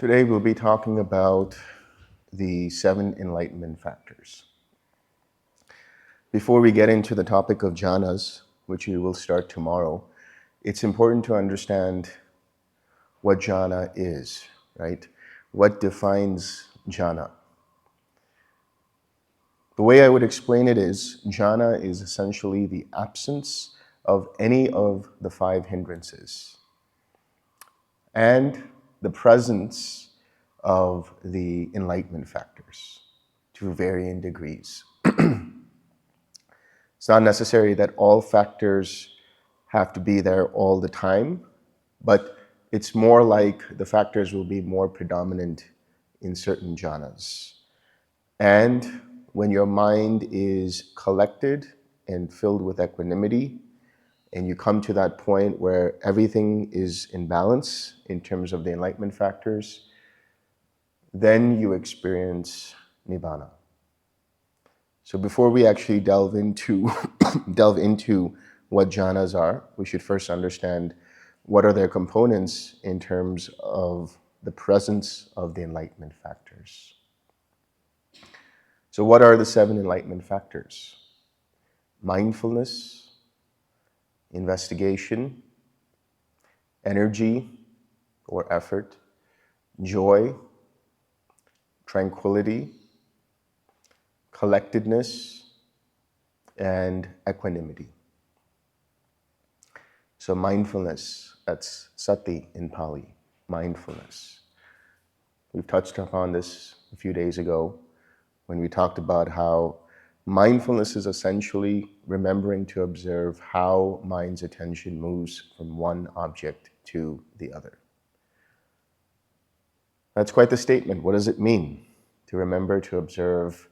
Today we'll be talking about the 7 enlightenment factors. Before we get into the topic of jhanas, which we will start tomorrow, it's important to understand what jhana is, right? What defines jhana? The way I would explain it is, jhana is essentially the absence of any of the 5 hindrances and the presence of the enlightenment factors to varying degrees. It's not necessary that all factors have to be there all the time, but it's more like the factors will be more predominant in certain jhanas. And when your mind is collected and filled with equanimity, and you come to that point where everything is in balance in terms of the enlightenment factors, then you experience nibbana. So before we actually delve into what jhanas are, we should first understand what are their components in terms of the presence of the enlightenment factors. So what are the 7 enlightenment factors? Mindfulness, investigation, energy or effort, joy, tranquility, collectedness, and equanimity. So mindfulness, that's sati in Pali, mindfulness. We've touched upon this a few days ago when we talked about how mindfulness is essentially remembering to observe how mind's attention moves from one object to the other. That's quite the statement. What does it mean to remember to observe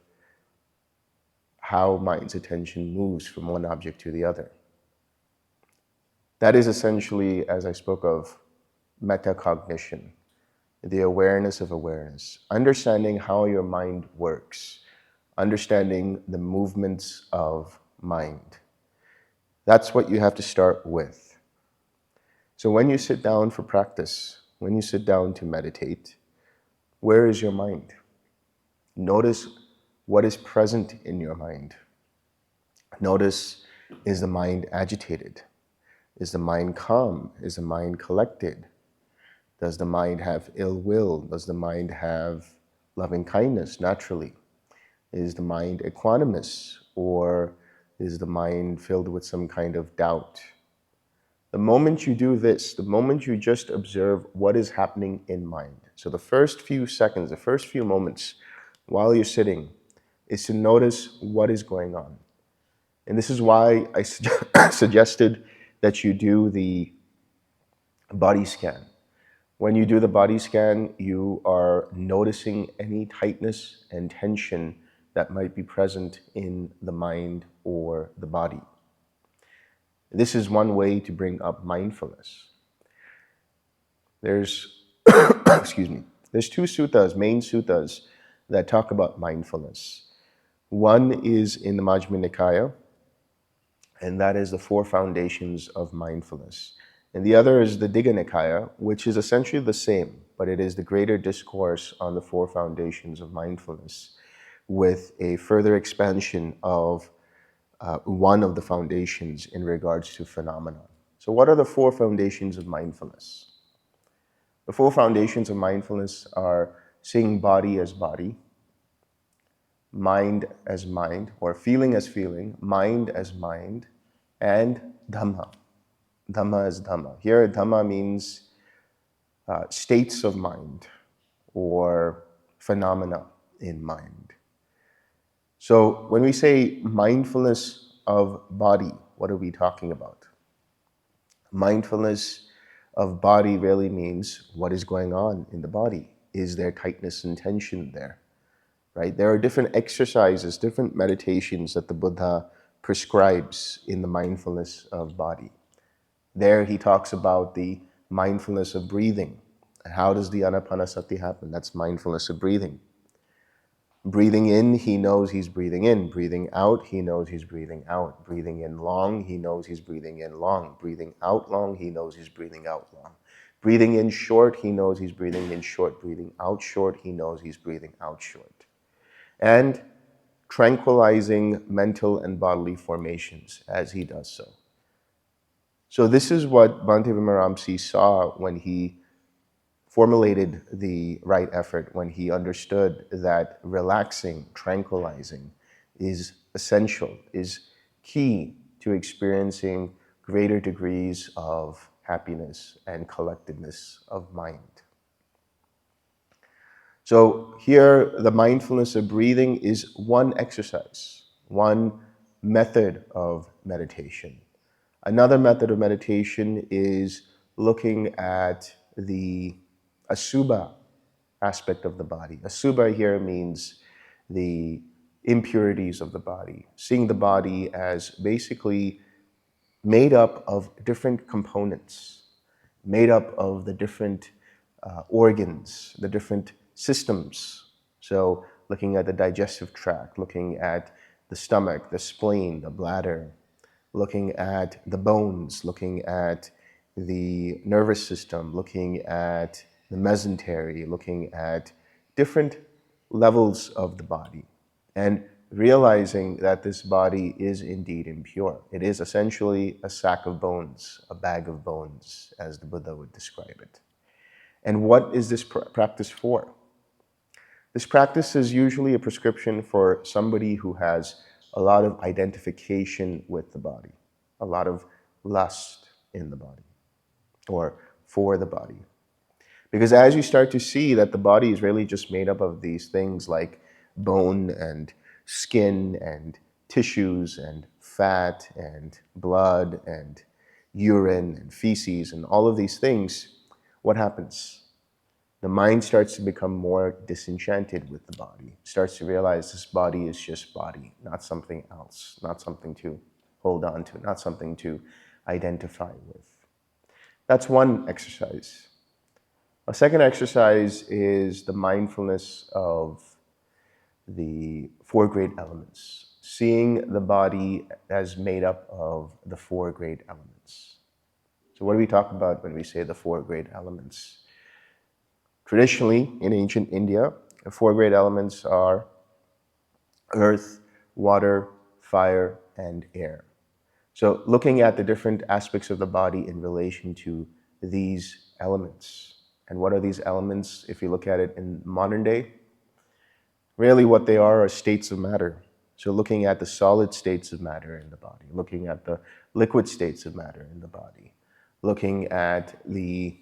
how mind's attention moves from one object to the other? That is essentially, as I spoke of, metacognition, the awareness of awareness, understanding how your mind works, understanding the movements of mind. That's what you have to start with. So when you sit down for practice, when you sit down to meditate, where is your mind? Notice what is present in your mind. Notice, is the mind agitated? Is the mind calm? Is the mind collected? Does the mind have ill will? Does the mind have loving kindness naturally? Is the mind equanimous, or is the mind filled with some kind of doubt? The moment you do this, the moment you just observe what is happening in mind, so the first few seconds, the first few moments while you're sitting, is to notice what is going on. And this is why I suggested that you do the body scan. When you do the body scan, you are noticing any tightness and tension that might be present in the mind or the body. This is one way to bring up mindfulness. There's, there's 2 suttas, main suttas, that talk about mindfulness. One is in the Majjhima Nikaya, and that is the 4 foundations of mindfulness. And the other is the Digha Nikaya, which is essentially the same, but it is the greater discourse on the 4 foundations of mindfulness, with a further expansion of one of the foundations in regards to phenomena. So what are the 4 foundations of mindfulness? The 4 foundations of mindfulness are seeing body as body, mind as mind, or feeling as feeling, mind as mind, and Dhamma. Dhamma as Dhamma. Here, Dhamma means states of mind or phenomena in mind. So when we say mindfulness of body, what are we talking about? Mindfulness of body really means what is going on in the body. Is there tightness and tension there? Right? There are different exercises, different meditations that the Buddha prescribes in the mindfulness of body. There he talks about the mindfulness of breathing. How does the anapanasati happen? That's mindfulness of breathing. Breathing in, he knows he's breathing in. Breathing out, he knows he's breathing out. Breathing in long, he knows he's breathing in long. Breathing out long, he knows he's breathing out long. Breathing in short, he knows he's breathing in short. Breathing out short, he knows he's breathing out short. And tranquilizing mental and bodily formations as he does so. So this is what Bhante Vimaramsi saw when he formulated the right effort, when he understood that relaxing, tranquilizing is essential, is key to experiencing greater degrees of happiness and collectedness of mind. So here, the mindfulness of breathing is one exercise, one method of meditation. Another method of meditation is looking at the asubha aspect of the body. Asubha here means the impurities of the body, seeing the body as basically made up of different components, made up of the different organs, the different systems. So looking at the digestive tract, looking at the stomach, the spleen, the bladder, looking at the bones, looking at the nervous system, looking at the mesentery, looking at different levels of the body, and realizing that this body is indeed impure. It is essentially a sack of bones, a bag of bones, as the Buddha would describe it. And what is this practice for? This practice is usually a prescription for somebody who has a lot of identification with the body, a lot of lust in the body, or for the body. Because as you start to see that the body is really just made up of these things like bone and skin and tissues and fat and blood and urine and feces and all of these things, what happens? The mind starts to become more disenchanted with the body, starts to realize this body is just body, not something else, not something to hold on to, not something to identify with. That's one exercise. A second exercise is the mindfulness of the four great elements, seeing the body as made up of the four great elements. So what do we talk about when we say the four great elements? Traditionally, in ancient India, the four great elements are earth, water, fire, and air. So looking at the different aspects of the body in relation to these elements. And what are these elements, if you look at it in modern day? Really what they are states of matter. So looking at the solid states of matter in the body, looking at the liquid states of matter in the body, looking at the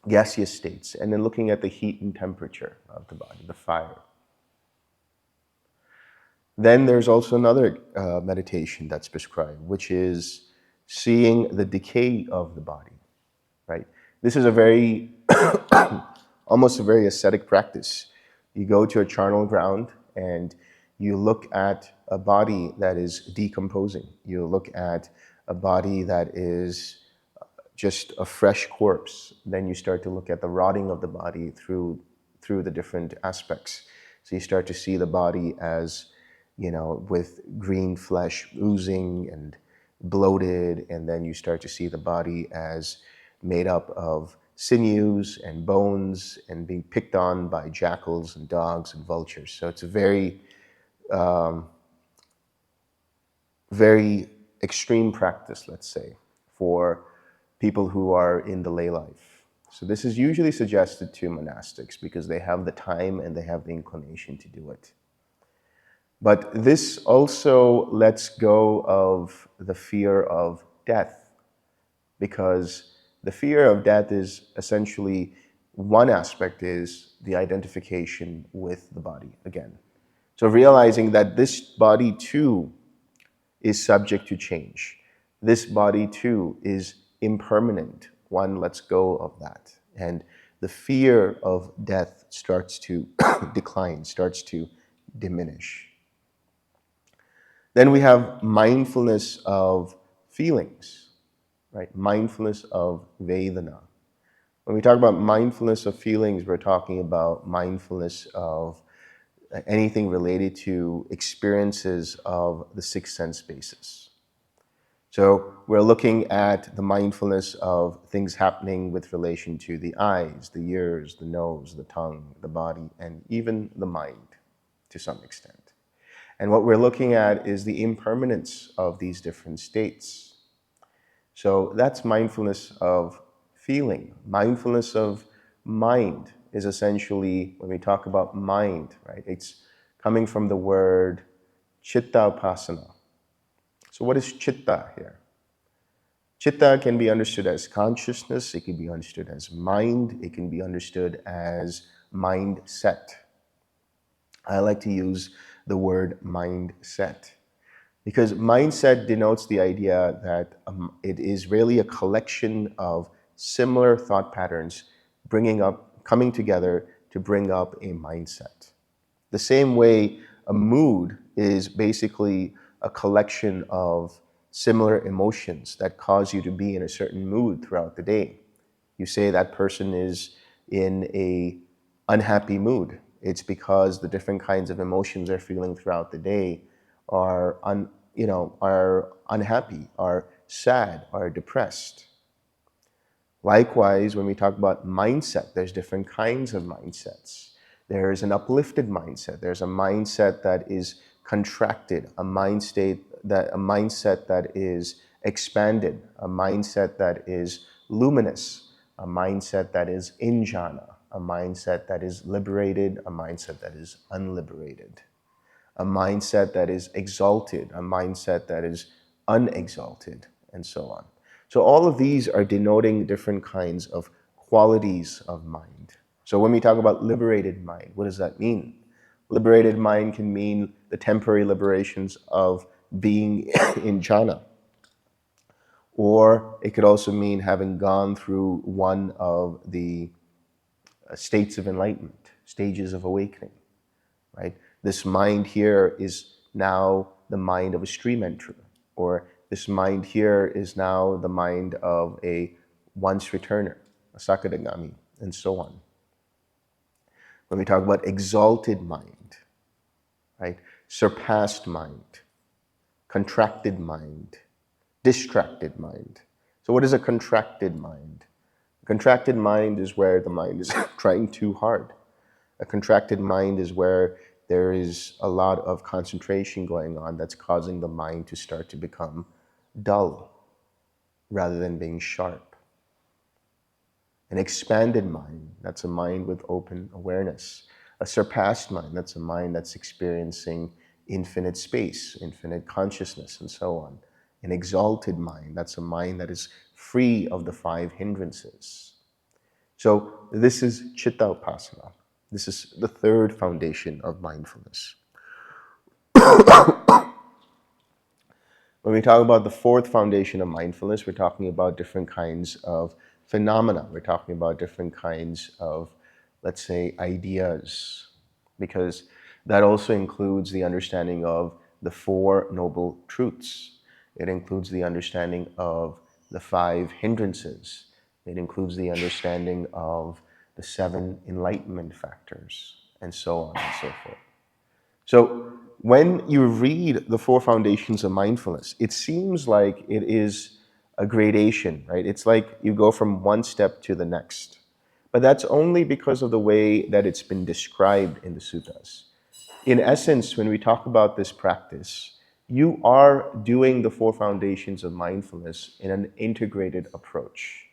gaseous states, and then looking at the heat and temperature of the body, the fire. Then there's also another meditation that's prescribed, which is seeing the decay of the body, right? This is a very, almost a very ascetic practice. You go to a charnel ground and you look at a body that is decomposing. You look at a body that is just a fresh corpse. Then you start to look at the rotting of the body through the different aspects. So you start to see the body as, with green flesh oozing and bloated, and then you start to see the body as made up of sinews and bones and being picked on by jackals and dogs and vultures. So it's a very, very extreme practice, let's say, for people who are in the lay life. So this is usually suggested to monastics because they have the time and they have the inclination to do it. But this also lets go of the fear of death, because the fear of death is essentially, one aspect is the identification with the body again. So realizing that this body too is subject to change. This body too is impermanent. One lets go of that. And the fear of death starts to decline, starts to diminish. Then we have mindfulness of feelings, right? Mindfulness of Vedana. When we talk about mindfulness of feelings, we're talking about mindfulness of anything related to experiences of the six sense bases. So we're looking at the mindfulness of things happening with relation to the eyes, the ears, the nose, the tongue, the body, and even the mind to some extent. And what we're looking at is the impermanence of these different states. So that's mindfulness of feeling. Mindfulness of mind is essentially, when we talk about mind, right, it's coming from the word chitta upasana. So what is chitta here? Chitta can be understood as consciousness, it can be understood as mind, it can be understood as mindset. I like to use the word mindset because mindset denotes the idea that it is really a collection of similar thought patterns coming together to bring up a mindset. The same way a mood is basically a collection of similar emotions that cause you to be in a certain mood throughout the day. You say that person is in a unhappy mood. It's because the different kinds of emotions they're feeling throughout the day are unhappy, are sad, are depressed. Likewise, when we talk about mindset, there's different kinds of mindsets. There's an uplifted mindset. There's a mindset that is contracted, a mindset that is expanded, a mindset that is luminous, a mindset that is in jhana, a mindset that is liberated, a mindset that is unliberated, a mindset that is exalted, a mindset that is unexalted, and so on. So all of these are denoting different kinds of qualities of mind. So when we talk about liberated mind, what does that mean? Liberated mind can mean the temporary liberations of being in jhana. Or it could also mean having gone through one of the states of enlightenment, stages of awakening, right? This mind here is now the mind of a stream enterer, or this mind here is now the mind of a once returner, a sakadagami, and so on. When we talk about exalted mind, right? Surpassed mind, contracted mind, distracted mind. So what is a contracted mind? A contracted mind is where the mind is trying too hard. A contracted mind is where there is a lot of concentration going on that's causing the mind to start to become dull rather than being sharp. An expanded mind, that's a mind with open awareness. A surpassed mind, that's a mind that's experiencing infinite space, infinite consciousness, and so on. An exalted mind, that's a mind that is free of the 5 hindrances. So this is chitta upasana. This is the third foundation of mindfulness. When we talk about the fourth foundation of mindfulness, we're talking about different kinds of phenomena. We're talking about different kinds of, let's say, ideas, because that also includes the understanding of the 4 noble truths. It includes the understanding of the 5 hindrances. It includes the understanding of the 7 enlightenment factors, and so on and so forth. So when you read the 4 foundations of mindfulness, it seems like it is a gradation, right? It's like you go from one step to the next. But that's only because of the way that it's been described in the suttas. In essence, when we talk about this practice, you are doing the 4 foundations of mindfulness in an integrated approach.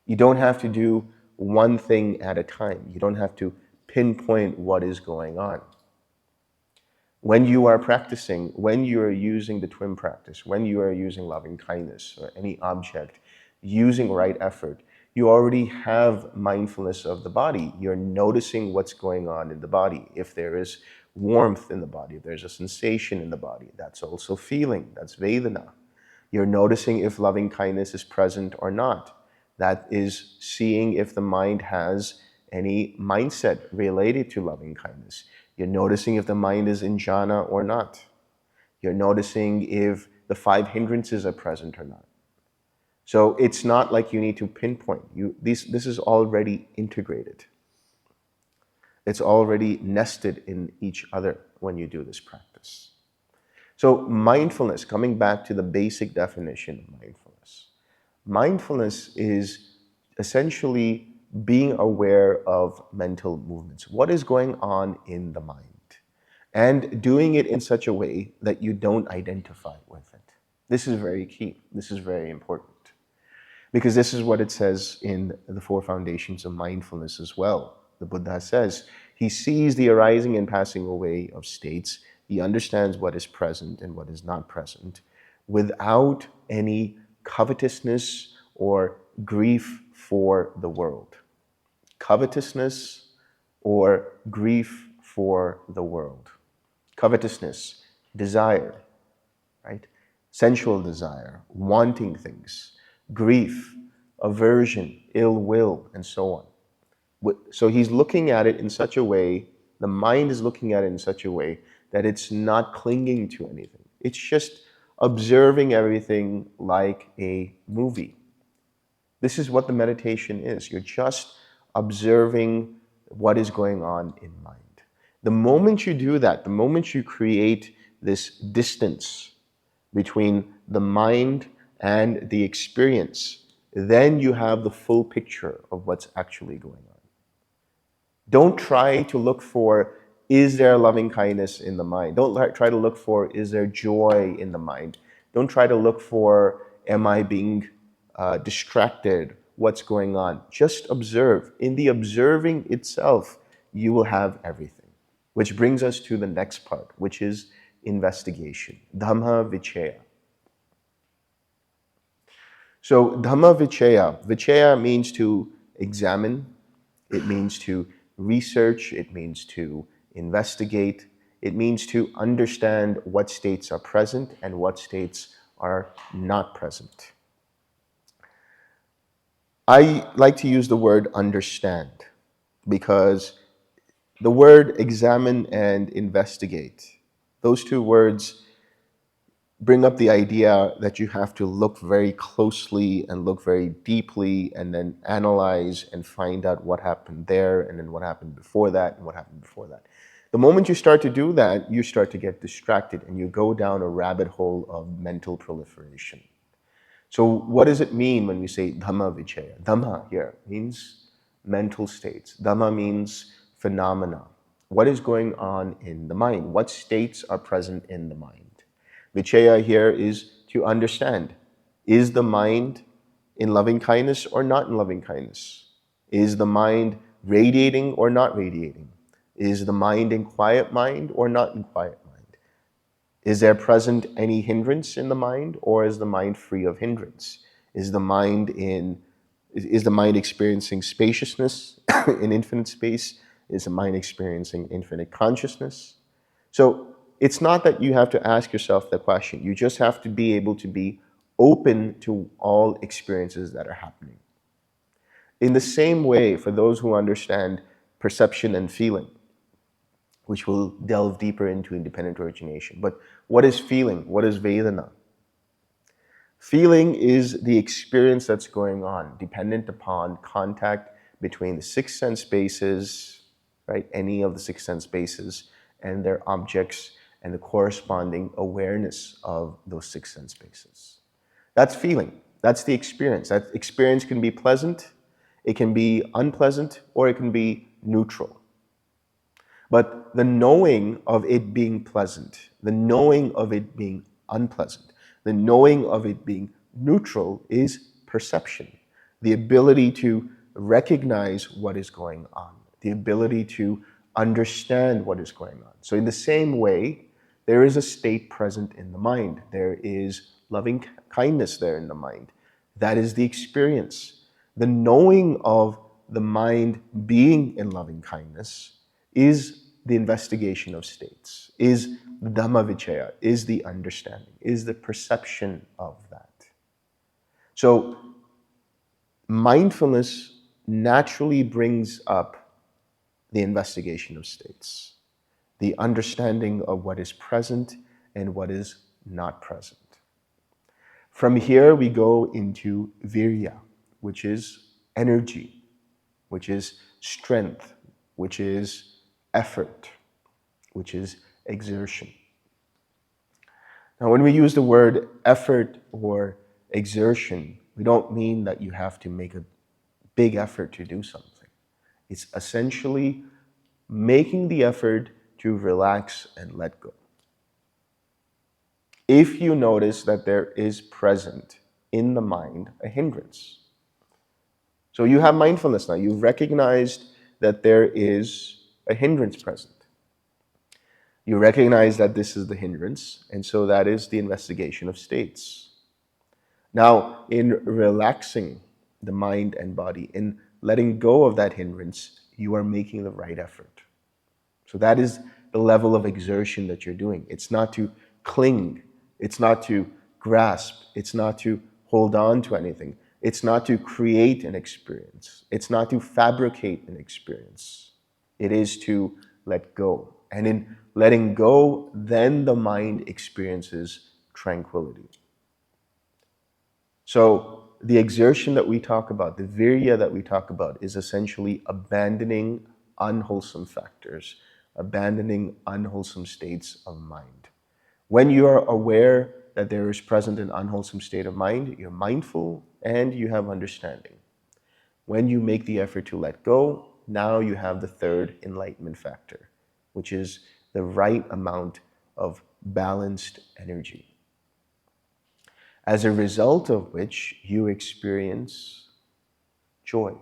You don't have to do one thing at a time. You don't have to pinpoint what is going on. When you are practicing, when you are using the twin practice, when you are using loving kindness or any object, using right effort, you already have mindfulness of the body. You're noticing what's going on in the body. If there is warmth in the body, if there's a sensation in the body, that's also feeling, that's Vedana. You're noticing if loving kindness is present or not. That is seeing if the mind has any mindset related to loving kindness. You're noticing if the mind is in jhana or not. You're noticing if the 5 hindrances are present or not. So it's not like you need to pinpoint. This is already integrated. It's already nested in each other when you do this practice. So mindfulness, coming back to the basic definition of mindfulness. Mindfulness is essentially being aware of mental movements. What is going on in the mind? And doing it in such a way that you don't identify with it. This is very key. This is very important. Because this is what it says in the four foundations of mindfulness as well. The Buddha says, he sees the arising and passing away of states. He understands what is present and what is not present without any covetousness or grief for the world. Covetousness or grief for the world. Covetousness, desire, right? Sensual desire, wanting things, grief, aversion, ill will, and so on. So he's looking at it in such a way, the mind is looking at it in such a way that it's not clinging to anything. It's just observing everything like a movie. This is what the meditation is. You're just observing what is going on in mind. The moment you do that, the moment you create this distance between the mind and the experience, then you have the full picture of what's actually going on. Don't try to look for, is there loving kindness in the mind? Don't try to look for, is there joy in the mind? Don't try to look for, am I being distracted? What's going on? Just observe. In the observing itself, you will have everything. Which brings us to the next part, which is investigation. Dhamma vichaya. So Dhamma vichaya. Vichaya means to examine. It means to research. It means to investigate. It means to understand what states are present and what states are not present. I like to use the word understand because the word examine and investigate, those two words bring up the idea that you have to look very closely and look very deeply and then analyze and find out what happened there and then what happened before that and what happened before that. The moment you start to do that, you start to get distracted and you go down a rabbit hole of mental proliferation. So what does it mean when we say Dhamma vichaya? Dhamma here means mental states. Dhamma means phenomena. What is going on in the mind? What states are present in the mind? Vichaya here is to understand. Is the mind in loving kindness or not in loving kindness? Is the mind radiating or not radiating? Is the mind in quiet mind or not in quiet mind? Is there present any hindrance in the mind, or is the mind free of hindrance? Is the mind experiencing spaciousness in infinite space? Is the mind experiencing infinite consciousness? So it's not that you have to ask yourself the question. You just have to be able to be open to all experiences that are happening. In the same way, for those who understand perception and feeling, which will delve deeper into independent origination. But what is feeling? What is Vedana? Feeling is the experience that's going on, dependent upon contact between the six sense bases, right? Any of the six sense bases and their objects and the corresponding awareness of those six sense bases. That's feeling. That's the experience. That experience can be pleasant, it can be unpleasant, or it can be neutral. But the knowing of it being pleasant, the knowing of it being unpleasant, the knowing of it being neutral is perception. The ability to recognize what is going on, the ability to understand what is going on. So in the same way, there is a state present in the mind. There is loving kindness there in the mind. That is the experience. The knowing of the mind being in loving kindness is the investigation of states, is the Dhamma vichaya, is the understanding, is the perception of that. So mindfulness naturally brings up the investigation of states, the understanding of what is present and what is not present. From here we go into virya, which is energy, which is strength, which is effort, which is exertion. Now, when we use the word effort or exertion, we don't mean that you have to make a big effort to do something. It's essentially making the effort to relax and let go. If you notice that there is present in the mind a hindrance, so you have mindfulness now, you've recognized that there is a hindrance present. You recognize that this is the hindrance, and so that is the investigation of states. Now, in relaxing the mind and body, in letting go of that hindrance, you are making the right effort. So that is the level of exertion that you're doing. It's not to cling, it's not to grasp, it's not to hold on to anything, it's not to create an experience, it's not to fabricate an experience. It is to let go. And in letting go, then the mind experiences tranquility. So the exertion that we talk about, the virya that we talk about, is essentially abandoning unwholesome factors, abandoning unwholesome states of mind. When you are aware that there is present an unwholesome state of mind, you're mindful and you have understanding. When you make the effort to let go, now you have the third enlightenment factor, which is the right amount of balanced energy. As a result of which you experience joy,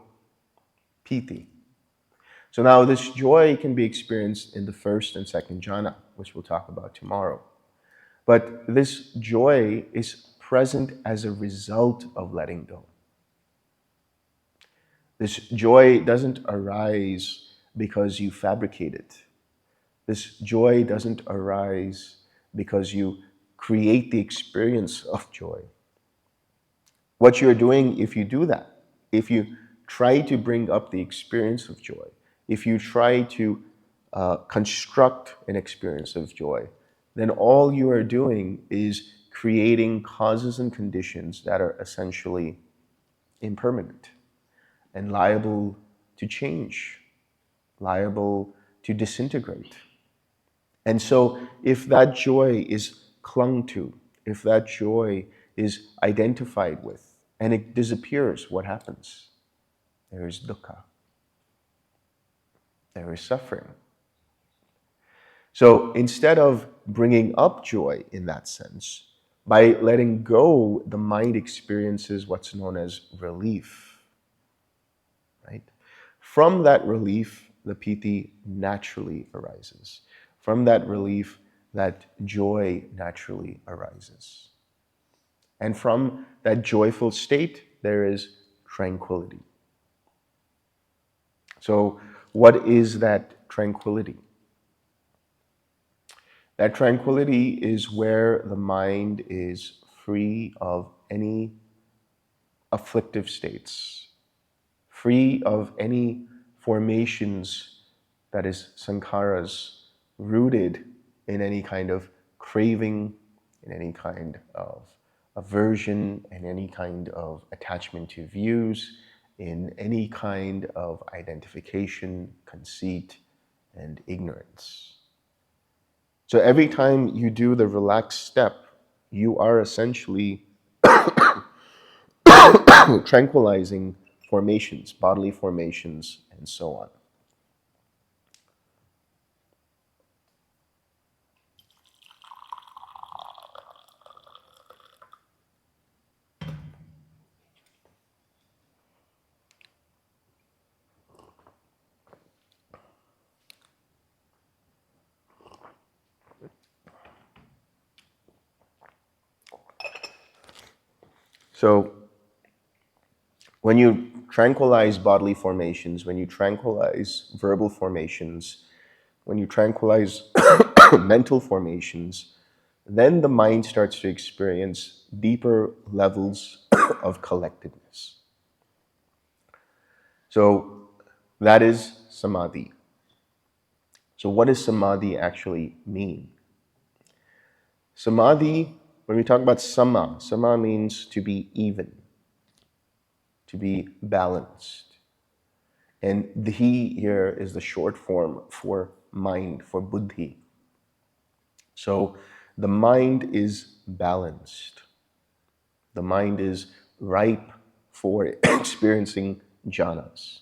piti. So now this joy can be experienced in the first and second jhana, which we'll talk about tomorrow. But this joy is present as a result of letting go. This joy doesn't arise because you fabricate it. This joy doesn't arise because you create the experience of joy. What you're doing if you do that, if you try to bring up the experience of joy, if you try to construct an experience of joy, then all you are doing is creating causes and conditions that are essentially impermanent and liable to change, liable to disintegrate. And so if that joy is clung to, if that joy is identified with, and it disappears, what happens? There is dukkha. There is suffering. So instead of bringing up joy in that sense, by letting go, the mind experiences what's known as relief. Right? From that relief, the piti naturally arises. From that relief, that joy naturally arises. And from that joyful state, there is tranquility. So what is that tranquility? That tranquility is where the mind is free of any afflictive states, free of any formations, that is sankharas, rooted in any kind of craving, in any kind of aversion, in any kind of attachment to views, in any kind of identification, conceit, and ignorance. So every time you do the relaxed step, you are essentially tranquilizing formations, bodily formations, and so on. So when you tranquilize bodily formations, when you tranquilize verbal formations, when you tranquilize mental formations, then the mind starts to experience deeper levels of collectedness. So that is samadhi. So what does samadhi actually mean? Samadhi, when we talk about sama means to be even, to be balanced. And dhi here is the short form for mind, for buddhi. So The mind is balanced. The mind is ripe for experiencing jhanas.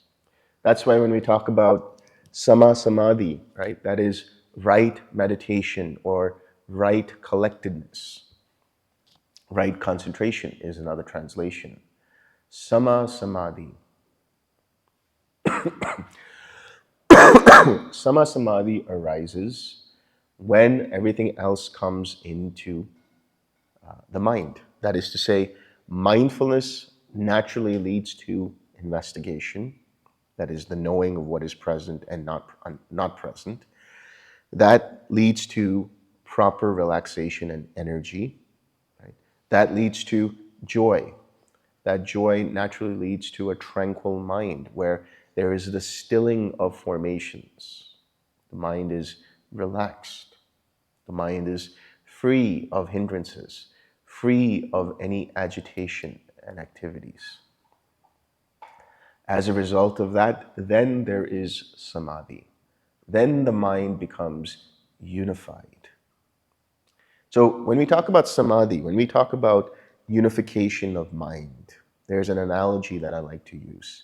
That's why when we talk about sama samadhi, right, that is right meditation or right collectedness. Right concentration is another translation. Sama samadhi. Sama samadhi arises when everything else comes into the mind. That is to say, mindfulness naturally leads to investigation. That is the knowing of what is present and not present. That leads to proper relaxation and energy. Right? That leads to joy. That joy naturally leads to a tranquil mind where there is the stilling of formations. The mind is relaxed. The mind is free of hindrances, free of any agitation and activities. As a result of that, then there is samadhi. Then the mind becomes unified. So when we talk about samadhi, when we talk about unification of mind, there's an analogy that I like to use.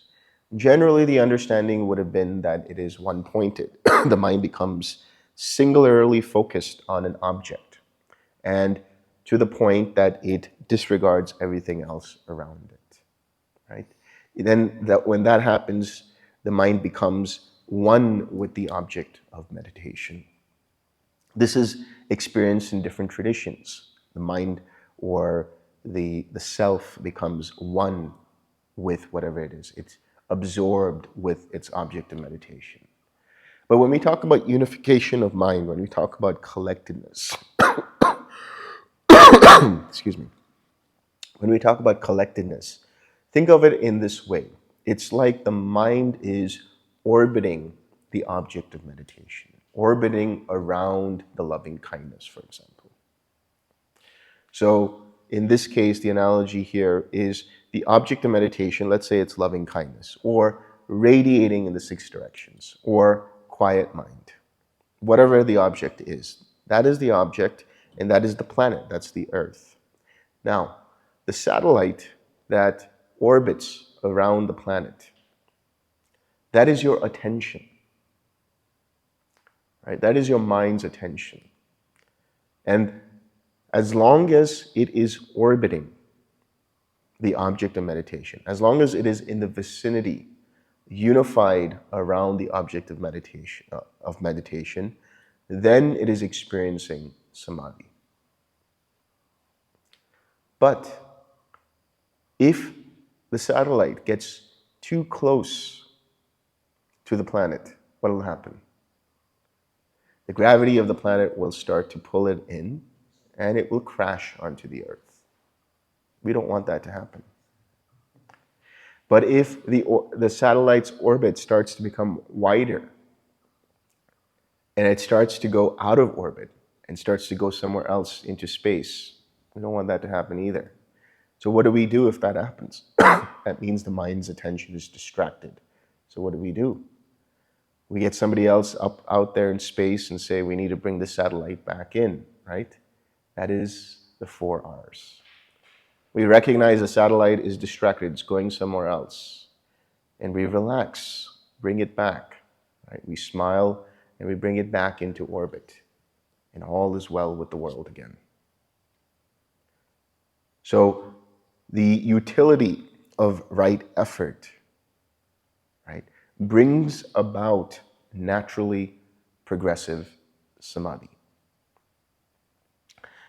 Generally, the understanding would have been that it is one-pointed. The mind becomes singularly focused on an object, and to the point that it disregards everything else around it, right? Then when that happens, the mind becomes one with the object of meditation. This is experienced in different traditions. The mind or the self becomes one with whatever it is. It's absorbed with its object of meditation. But when we talk about unification of mind, when we talk about collectedness, excuse me, when we talk about collectedness, think of it in this way. It's like the mind is orbiting the object of meditation, orbiting around the loving kindness, for example. So in this case, the analogy here is the object of meditation, let's say it's loving kindness, or radiating in the six directions, or quiet mind. Whatever the object is, that is the object, and that is the planet, that's the earth. Now, the satellite that orbits around the planet, that is your attention, right? That is your mind's attention. And as long as it is orbiting the object of meditation, as long as it is in the vicinity, unified around the object of meditation, then it is experiencing samadhi. But if the satellite gets too close to the planet, what will happen? The gravity of the planet will start to pull it in, and it will crash onto the earth. We don't want that to happen. But if the satellite's orbit starts to become wider, and it starts to go out of orbit, and starts to go somewhere else into space, we don't want that to happen either. So what do we do if that happens? That means the mind's attention is distracted. So what do? We get somebody else out there in space and say, we need to bring the satellite back in, right? That is the 4 R's. We recognize the satellite is distracted, it's going somewhere else. And we relax, bring it back, right? We smile and we bring it back into orbit. And all is well with the world again. So the utility of right effort, right, brings about naturally progressive samadhi.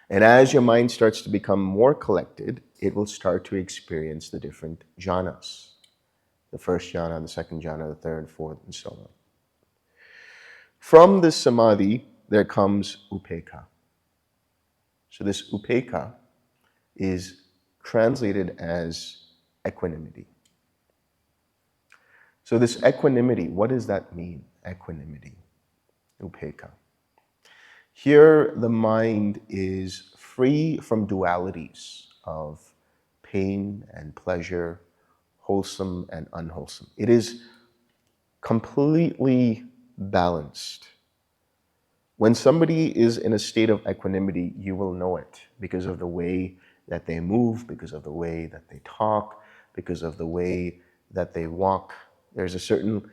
And as your mind starts to become more collected, it will start to experience the different jhanas. The first jhana, the second jhana, the third, fourth, and so on. From this samadhi, there comes upekkha. So this upekkha is translated as equanimity. So this equanimity, what does that mean? Equanimity, upekkha. Here, the mind is free from dualities of pain and pleasure, wholesome and unwholesome. It is completely balanced. When somebody is in a state of equanimity, you will know it because of the way that they move, because of the way that they talk, because of the way that they walk. There's a certain,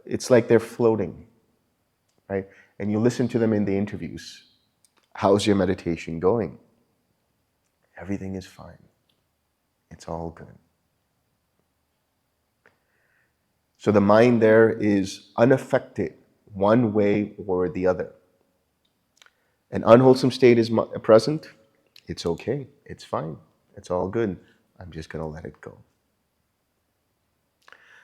it's like they're floating, right? And you listen to them in the interviews. How's your meditation going? Everything is fine. It's all good. So the mind there is unaffected one way or the other. An unwholesome state is present. It's okay. It's fine. It's all good. I'm just going to let it go.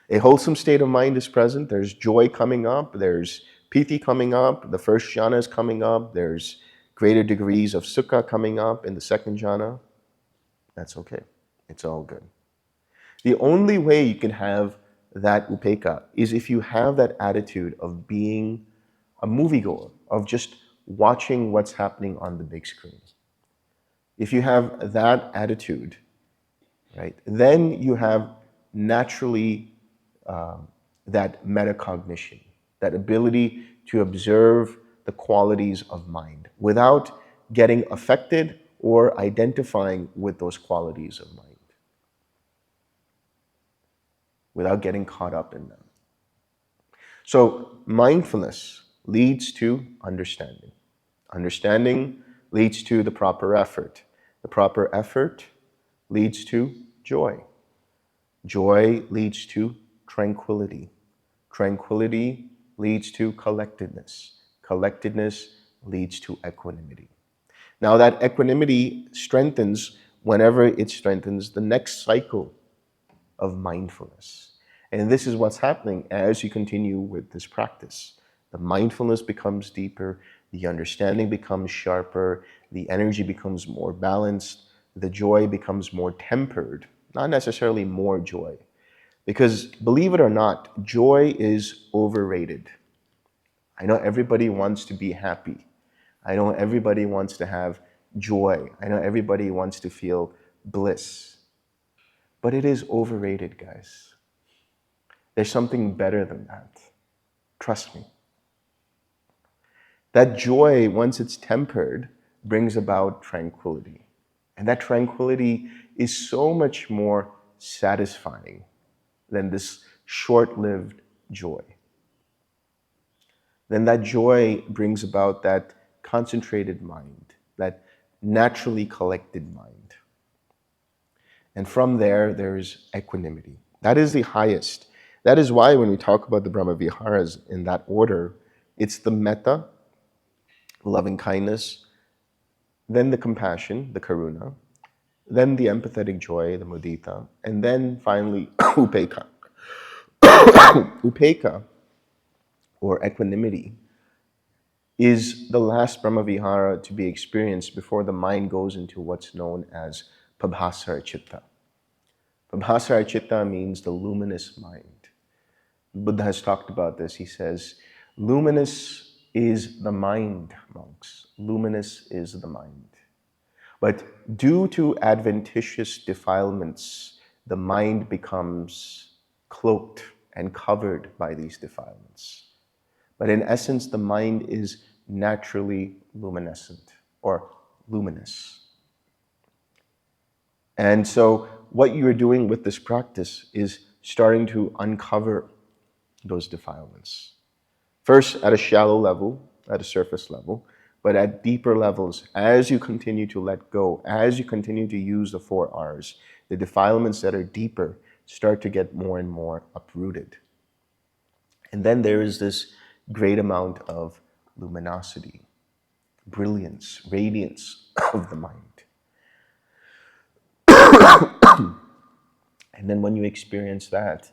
A wholesome state of mind is present. There's joy coming up. There's piti coming up. The first jhana is coming up. There's greater degrees of sukha coming up in the second jhana. That's okay. It's all good. The only way you can have that upekkha is if you have that attitude of being a moviegoer, of just watching what's happening on the big screen. If you have that attitude, right, then you have naturally that metacognition, that ability to observe the qualities of mind without getting affected or identifying with those qualities of mind, without getting caught up in them. So mindfulness leads to understanding. Understanding leads to the proper effort. The proper effort leads to joy. Joy leads to tranquility. Tranquility leads to collectedness. Collectedness leads to equanimity. Now that equanimity strengthens whenever it strengthens the next cycle of mindfulness. And this is what's happening as you continue with this practice. The mindfulness becomes deeper, the understanding becomes sharper, the energy becomes more balanced, the joy becomes more tempered, not necessarily more joy. Because believe it or not, joy is overrated. I know everybody wants to be happy. I know everybody wants to have joy. I know everybody wants to feel bliss. But it is overrated, guys. There's something better than that. Trust me. That joy, once it's tempered, brings about tranquility. And that tranquility is so much more satisfying than this short-lived joy. Then that joy brings about that concentrated mind, that naturally collected mind. And from there, there's equanimity. That is the highest. That is why when we talk about the Brahma Viharas in that order, it's the metta, loving kindness, then the compassion, the karuna, then the empathetic joy, the mudita, and then finally upekkha. Upekkha, or equanimity, is the last Brahmavihara to be experienced before the mind goes into what's known as pabhasara citta. Pabhasara citta means the luminous mind. Buddha has talked about this. He says, luminous is the mind, monks. Luminous is the mind. But due to adventitious defilements, the mind becomes cloaked and covered by these defilements. But in essence, the mind is naturally luminescent or luminous. And so what you're doing with this practice is starting to uncover those defilements. First at a shallow level, at a surface level, but at deeper levels, as you continue to let go, as you continue to use the 4 R's, the defilements that are deeper start to get more and more uprooted. And then there is this great amount of luminosity, brilliance, radiance of the mind. And then when you experience that,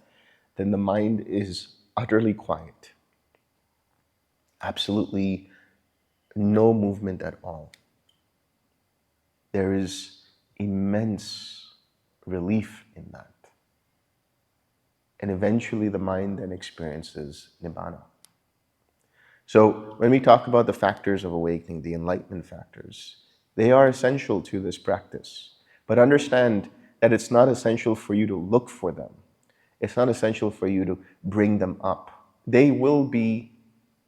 then the mind is utterly quiet. Absolutely no movement at all. There is immense relief in that. And eventually the mind then experiences nibbana. So when we talk about the factors of awakening, the enlightenment factors, they are essential to this practice. But understand that it's not essential for you to look for them. It's not essential for you to bring them up. They will be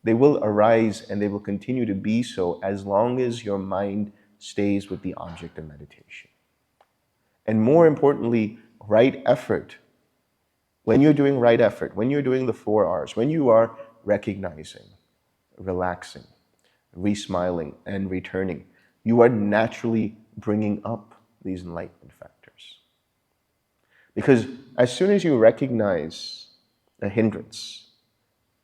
They will arise and they will continue to be so as long as your mind stays with the object of meditation. And more importantly, right effort. When you're doing right effort, when you're doing the 4 R's, when you are recognizing, relaxing, re-smiling, and returning, you are naturally bringing up these enlightenment factors. Because as soon as you recognize a hindrance,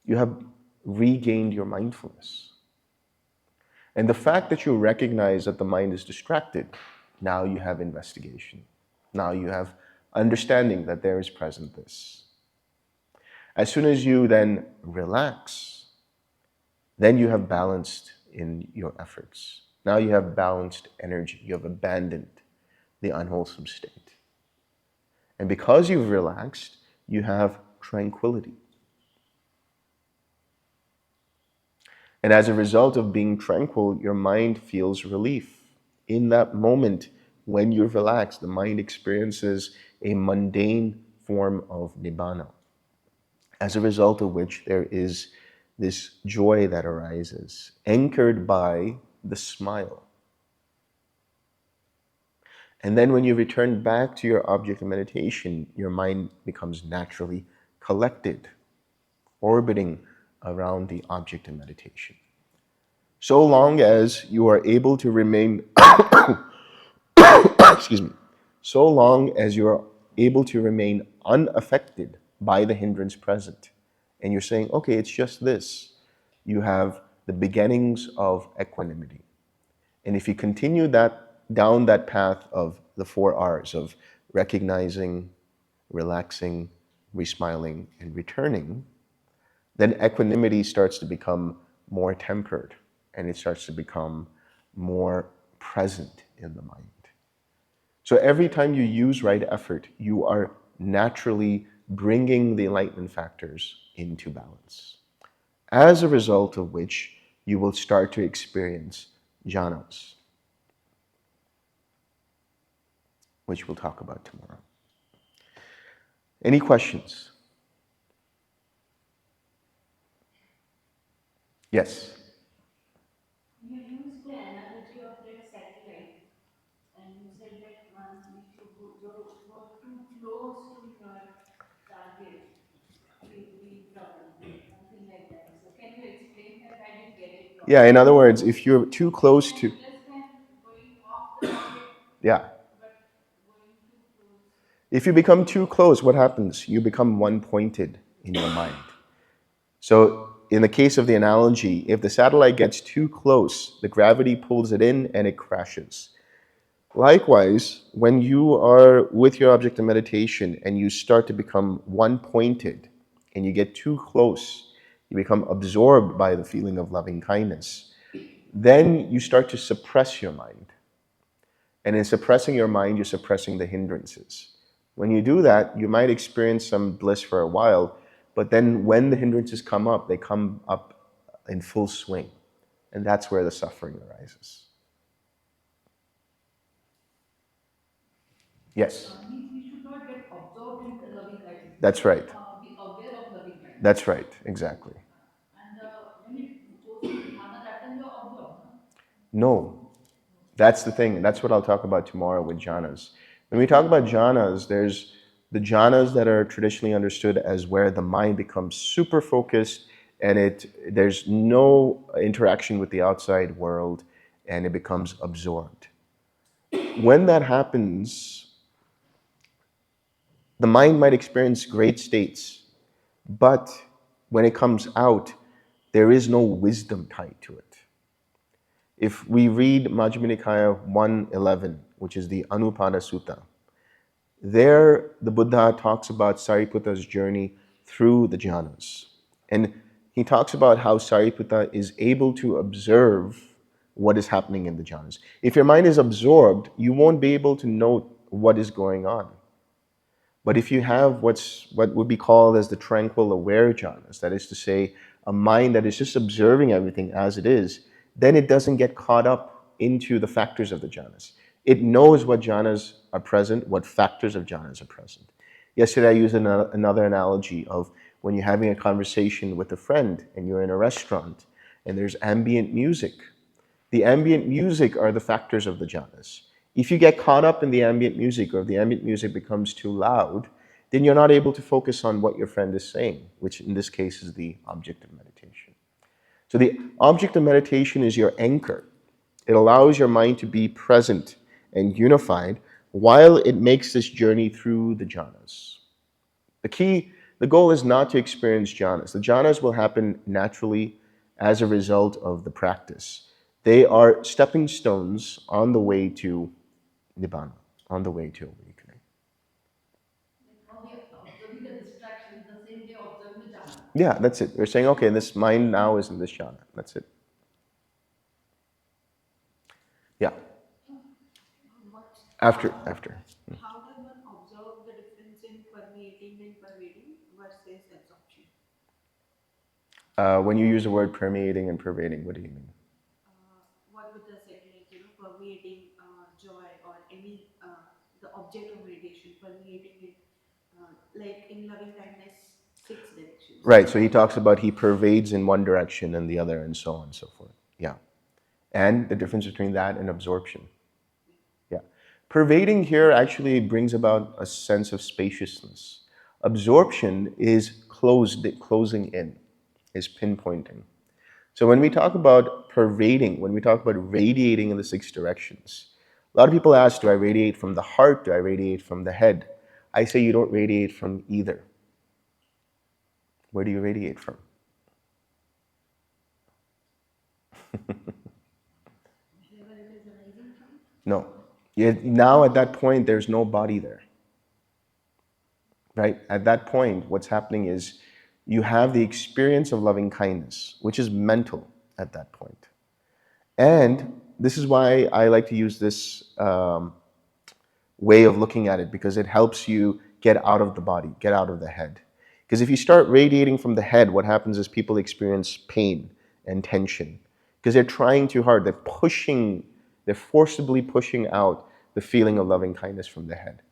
you have regained your mindfulness. And the fact that you recognize that the mind is distracted, now you have investigation. Now you have understanding that there is present this. As soon as you then relax, then you have balanced in your efforts. Now you have balanced energy. You have abandoned the unwholesome state. And because you've relaxed, you have tranquility. And as a result of being tranquil, your mind feels relief. In that moment, when you're relaxed, the mind experiences a mundane form of nibbana, as a result of which there is this joy that arises, anchored by the smile. And then when you return back to your object of meditation, your mind becomes naturally collected, orbiting around the object of meditation. So long as you are able to remain, excuse me, so long as you are able to remain unaffected by the hindrance present, and you're saying, okay, it's just this, you have the beginnings of equanimity. And if you continue down that path of the 4 R's of recognizing, relaxing, re-smiling, and returning, then equanimity starts to become more tempered and it starts to become more present in the mind. So every time you use right effort, you are naturally bringing the enlightenment factors into balance, as a result of which you will start to experience jhanas, which we'll talk about tomorrow. Any questions? Yes? You used the analogy of that satellite, and you said that if you go too close to your target, you'll be in trouble, something like that. So can you explain that? I didn't get it Yeah, properly. in other words, if you're too close to... Less than going off the target, Yeah. but going too close. If you become too close, what happens? You become one-pointed in your mind. So in the case of the analogy, if the satellite gets too close, the gravity pulls it in and it crashes. Likewise, when you are with your object of meditation and you start to become one-pointed and you get too close, you become absorbed by the feeling of loving kindness, then you start to suppress your mind. And in suppressing your mind, you're suppressing the hindrances. When you do that, you might experience some bliss for a while, but then when the hindrances come up, they come up in full swing. And that's where the suffering arises. Yes? Means we should not get absorbed in the loving kindness. That's right. Be aware of loving kindness. That's right, exactly. And when it goes to dhyana, that time you're absorbed, no? No, that's the thing. That's what I'll talk about tomorrow with jhanas. When we talk about jhanas, there's the jhanas that are traditionally understood as where the mind becomes super focused and there's no interaction with the outside world and it becomes absorbed. When that happens, the mind might experience great states, but when it comes out, there is no wisdom tied to it. If we read Majjhima Nikaya 111, which is the Anupada Sutta, there the Buddha talks about Sariputta's journey through the jhanas. And he talks about how Sariputta is able to observe what is happening in the jhanas. If your mind is absorbed, you won't be able to note what is going on. But if you have what would be called as the tranquil aware jhanas, that is to say, a mind that is just observing everything as it is, then it doesn't get caught up into the factors of the jhanas. It knows what jhanas are present, what factors of jhanas are present. Yesterday I used another analogy of when you're having a conversation with a friend and you're in a restaurant and there's ambient music. The ambient music are the factors of the jhanas. If you get caught up in the ambient music, or if the ambient music becomes too loud, then you're not able to focus on what your friend is saying, which in this case is the object of meditation. So the object of meditation is your anchor. It allows your mind to be present and unified while it makes this journey through the jhanas. The goal is not to experience jhanas. The jhanas will happen naturally as a result of the practice. They are stepping stones on the way to nibbana, on the way to awakening. How we are observing the distractions, the same way observing the jhana. Yeah, that's it. We're saying, okay, this mind now is in this jhana. That's it. Yeah. After. How does one observe the difference in permeating and pervading versus absorption? When you use the word permeating and pervading, what do you mean? What Buddha said, like, permeating joy or any the object of meditation, permeating it, like in loving kindness, 6 directions. Right, so he talks about he pervades in one direction and the other and so on and so forth. Yeah. And the difference between that and absorption. Yeah. Pervading here actually brings about a sense of spaciousness. Absorption is closing in, is pinpointing. So when we talk about pervading, when we talk about radiating in the 6 directions, a lot of people ask, do I radiate from the heart? Do I radiate from the head? I say you don't radiate from either. Where do you radiate from? No. Now at that point, there's no body there. Right? At that point, what's happening is you have the experience of loving kindness, which is mental at that point. And this is why I like to use this way of looking at it, because it helps you get out of the body, get out of the head. Because if you start radiating from the head, what happens is people experience pain and tension because they're trying too hard. They're forcibly pushing out the feeling of loving kindness from the head.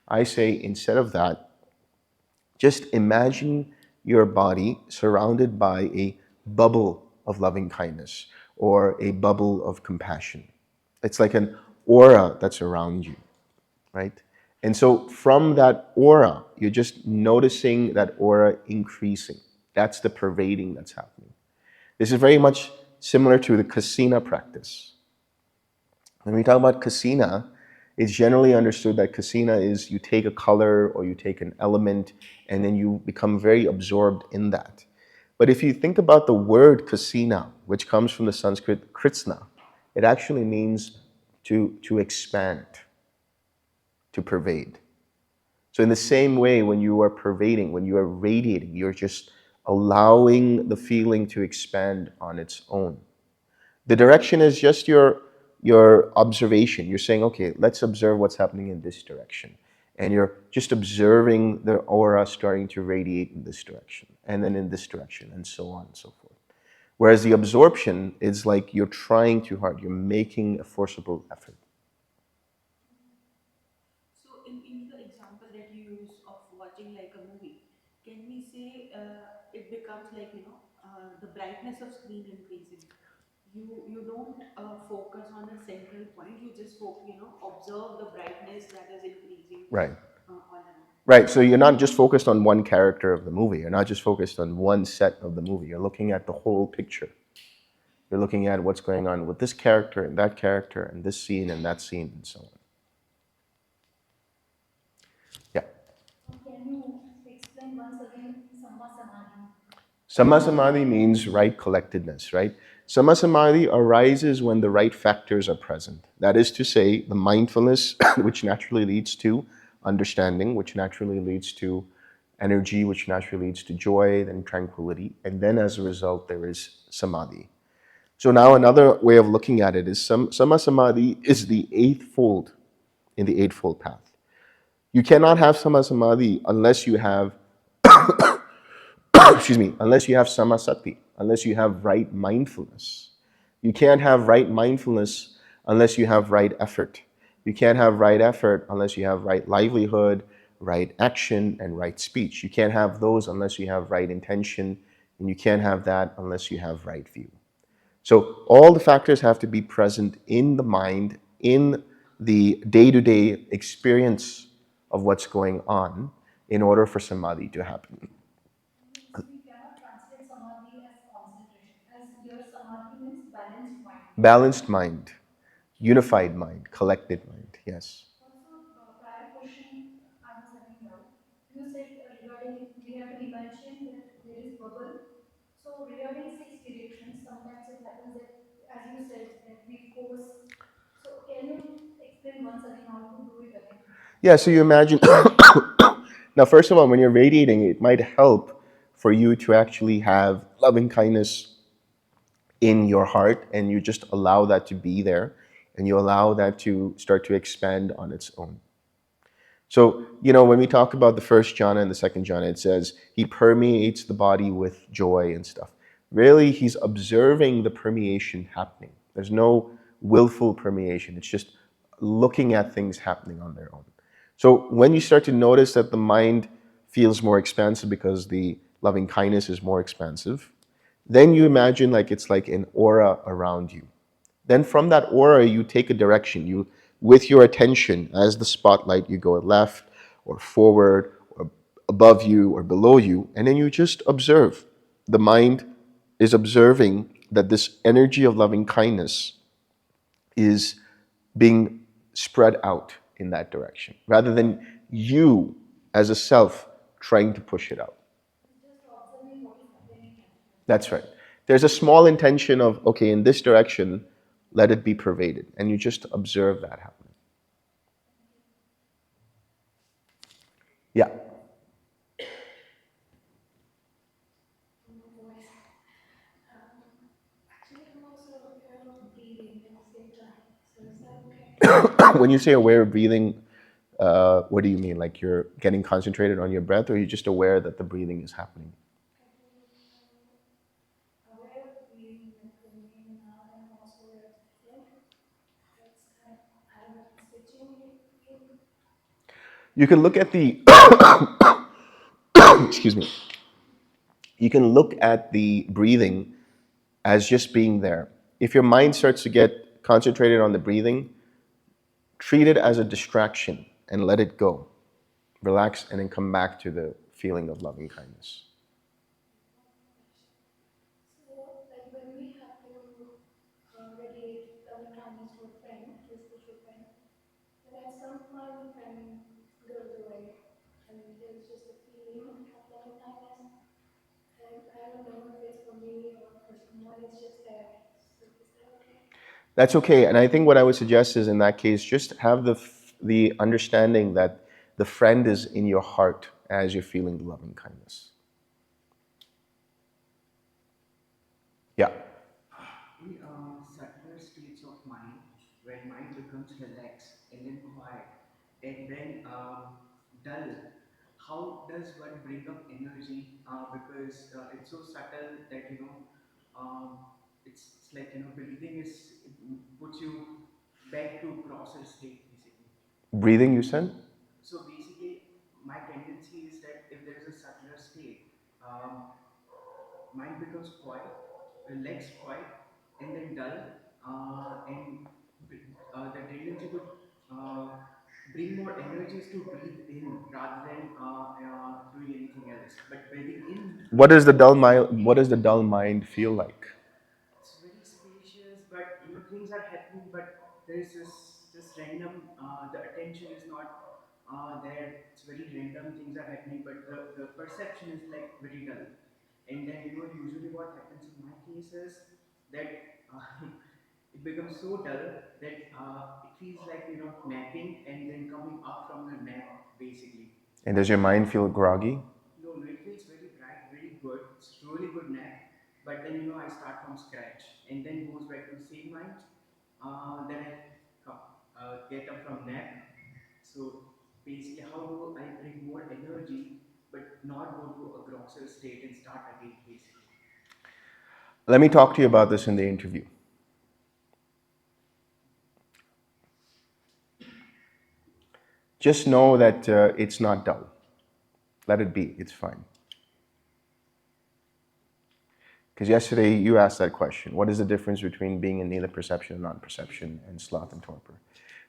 I say instead of that, just imagine your body surrounded by a bubble of loving kindness or a bubble of compassion. It's like an aura that's around you, right? And so from that aura, you're just noticing that aura increasing. That's the pervading that's happening. This is very much similar to the kasina practice. When we talk about kasina, it's generally understood that kasina is you take a color or you take an element and then you become very absorbed in that. But if you think about the word kasina, which comes from the Sanskrit kritsna, it actually means to expand, to pervade. So in the same way, when you are pervading, when you are radiating, you're just allowing the feeling to expand on its own. The direction is just your observation. You're saying, okay, let's observe what's happening in this direction. And you're just observing the aura starting to radiate in this direction, and then in this direction, and so on and so forth. Whereas the absorption is like you're trying too hard. You're making a forcible effort. So in the example that you use of watching like a movie, can we say it becomes like, the brightness of screen increasing? You don't focus on a central point. You just observe the brightness that is increasing Right. all around. Right, so you're not just focused on one character of the movie. You're not just focused on one set of the movie. You're looking at the whole picture. You're looking at what's going on with this character and this scene and that scene and so on. Yeah. Can you explain once again Samma Samadhi? Samma Samadhi means right collectedness, right? Samma Samadhi arises when the right factors are present. That is to say, the mindfulness, which naturally leads to understanding, which naturally leads to energy, which naturally leads to joy, then tranquility, and then as a result, there is samadhi. So now another way of looking at it is Samma Samadhi is the 8th fold in the Eightfold Path. You cannot have Samma Samadhi unless you have unless you have samasati, unless you have right mindfulness. You can't have right mindfulness unless you have right effort. You can't have right effort unless you have right livelihood, right action, and right speech. You can't have those unless you have right intention, and you can't have that unless you have right view. So all the factors have to be present in the mind, in the day-to-day experience of what's going on in order for samadhi to happen. So we cannot translate samadhi as concentration, as your samadhi means balanced mind. Balanced mind, unified mind, collected mind, yes. Also, prior question I was having doubt. You said regarding we have to imagine that there is bubble. So regarding six directions, sometimes it happens that, as you said, that we force. So can you explain once again how to do it again? Yeah, so you imagine. Now, first of all, when you're radiating, it might help for you to actually have loving kindness in your heart, and you just allow that to be there, and you allow that to start to expand on its own. So, when we talk about the first jhana and the second jhana, it says he permeates the body with joy and stuff. Really, he's observing the permeation happening. There's no willful permeation. It's just looking at things happening on their own. So when you start to notice that the mind feels more expansive because the loving kindness is more expansive, then you imagine like it's like an aura around you. Then from that aura, you take a direction. You, with your attention as the spotlight, you go left or forward or above you or below you, and then you just observe. The mind is observing that this energy of loving kindness is being spread out in that direction, rather than you as a self trying to push it out. It's just observing what is happening naturally. That's right. There's a small intention of, okay, in this direction, let it be pervaded. And you just observe that happening. Yeah. Actually, I'm also aware of breathing at the same time. So is that okay? When you say aware of breathing, what do you mean? Like you're getting concentrated on your breath, or you're just aware that the breathing is happening? Aware of breathing, like coming in and out, and also aware of the flow. That's I'm switching in. You can look at the, excuse me, you can look at the breathing as just being there. If your mind starts to get concentrated on the breathing, treat it as a distraction and let it go. Relax and then come back to the feeling of loving kindness. So, like when we have to radiate loving kindness to a friend, to a spiritual friend, then at some point the friend goes away, and there's just a feeling of loving kindness. And I don't know if it's for me or for someone, it's just there. So is that okay? That's okay. And I think what I would suggest is in that case, just have the understanding that the friend is in your heart as you're feeling the loving kindness. Yeah. In subtler states of mind, where mind becomes relaxed and then quiet and then dull, how does one bring up energy? Because it's so subtle that it's like breathing puts you back to grosser state basically. Breathing, you said? So basically, my tendency is that if there is a subtler state, mind becomes quiet, legs quiet, and then dull, and the tendency to uh, bring more energies to breathe in rather than doing anything else. But breathing in, What does the dull mind, what does the dull mind feel like? it's very spacious, but things are happening, but there is this random. The attention is not there. It's very random. Things are happening, but the perception is like very dull. And then usually what happens in my case is that it becomes so dull that it feels like napping and then coming up from the nap basically. And does your mind feel groggy? No, no, it feels very bright, very good. It's really good nap. But then I start from scratch and then goes back to the same mind. Then I come, get up from nap. So basically, how do I bring more energy but not go to a grosser state and start again? Basically, Let me talk to you about this in the interview. just know that it's not dull. Let it be, it's fine. Because yesterday you asked that question, what is the difference between being in neither perception and non-perception and sloth and torpor?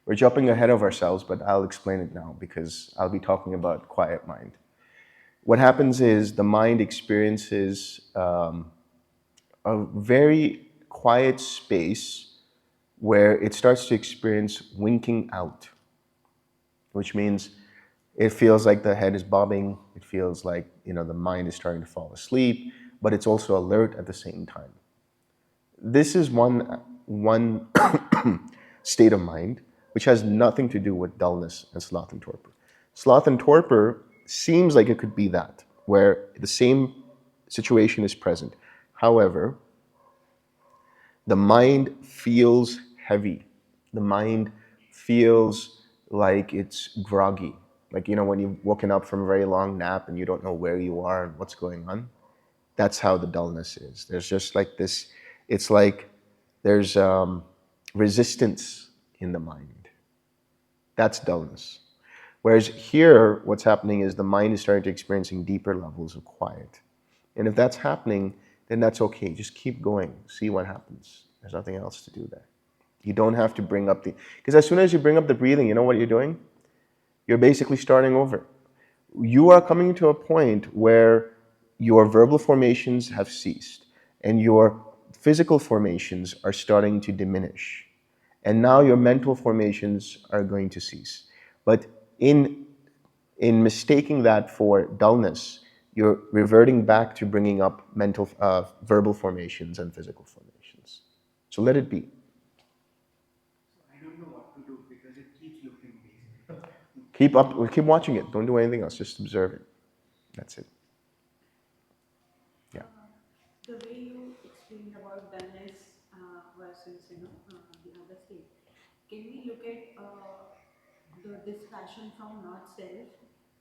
We're jumping ahead of ourselves, but I'll explain it now because I'll be talking about quiet mind. What happens is the mind experiences a very quiet space where it starts to experience winking out, which means it feels like the head is bobbing. It feels like, the mind is starting to fall asleep, but it's also alert at the same time. This is one state of mind which has nothing to do with dullness and sloth and torpor. Sloth and torpor seems like it could be that, where the same situation is present. However, the mind feels heavy. The mind feels like it's groggy. Like, when you've woken up from a very long nap and you don't know where you are and what's going on. That's how the dullness is. There's just like this, it's like there's resistance in the mind. That's dullness. Whereas here, what's happening is the mind is starting to experiencing deeper levels of quiet. And if that's happening, then that's okay. Just keep going. See what happens. There's nothing else to do there. You don't have to bring up because as soon as you bring up the breathing, you know what you're doing? You're basically starting over. You are coming to a point where your verbal formations have ceased and your physical formations are starting to diminish. And now your mental formations are going to cease. But in mistaking that for dullness, you're reverting back to bringing up verbal formations and physical formations. So let it be. I don't know what to do because it keeps looping basically. Keep watching it. Don't do anything else. Just observe it. That's it. Yeah. The way you explained about dullness versus the other state, can we look at the dispassion from not self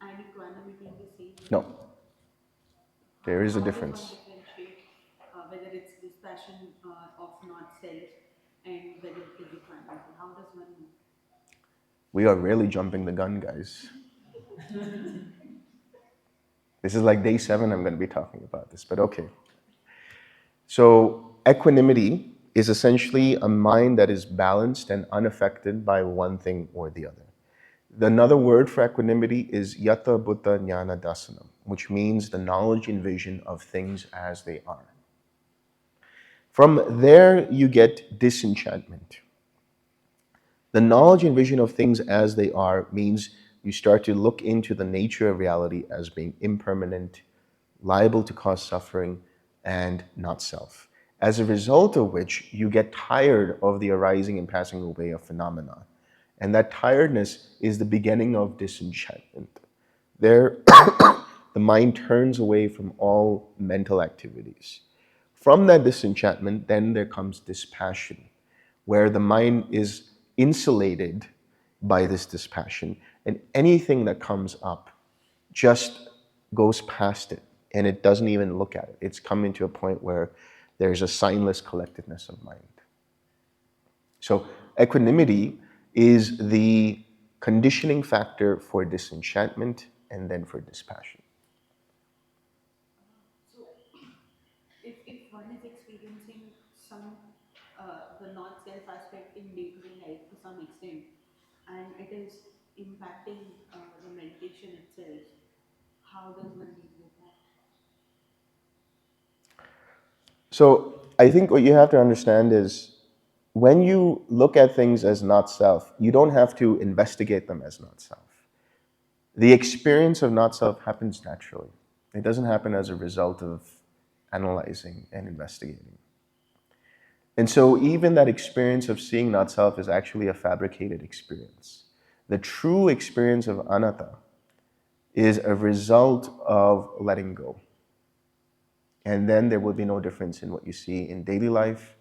and equanimity in the same way? No, there is a How does one difference. differentiate whether it's dispassion of not self and whether it is equanimity? How does one know? We are really jumping the gun, guys. This is like day 7 I'm going to be talking about this, but okay. So equanimity is essentially a mind that is balanced and unaffected by one thing or the other. Another word for equanimity is yata bhuta jnana dasanam, which means the knowledge and vision of things as they are. From there, you get disenchantment. The knowledge and vision of things as they are means you start to look into the nature of reality as being impermanent, liable to cause suffering, and not self. As a result of which, you get tired of the arising and passing away of phenomena. And that tiredness is the beginning of disenchantment. There, the mind turns away from all mental activities. From that disenchantment, then there comes dispassion, where the mind is insulated by this dispassion, and anything that comes up just goes past it, and it doesn't even look at it. It's coming to a point where there's a signless collectedness of mind. So equanimity is the conditioning factor for disenchantment and then for dispassion. So, if one is experiencing some the not self aspect in day to day life to some extent, and it is impacting the meditation itself, how does one deal with that? So I think what you have to understand is when you look at things as not self, you don't have to investigate them as not self. The experience of not self happens naturally. It doesn't happen as a result of analyzing and investigating. And so even that experience of seeing not self is actually a fabricated experience. The true experience of anatta is a result of letting go. And then there will be no difference in what you see in daily life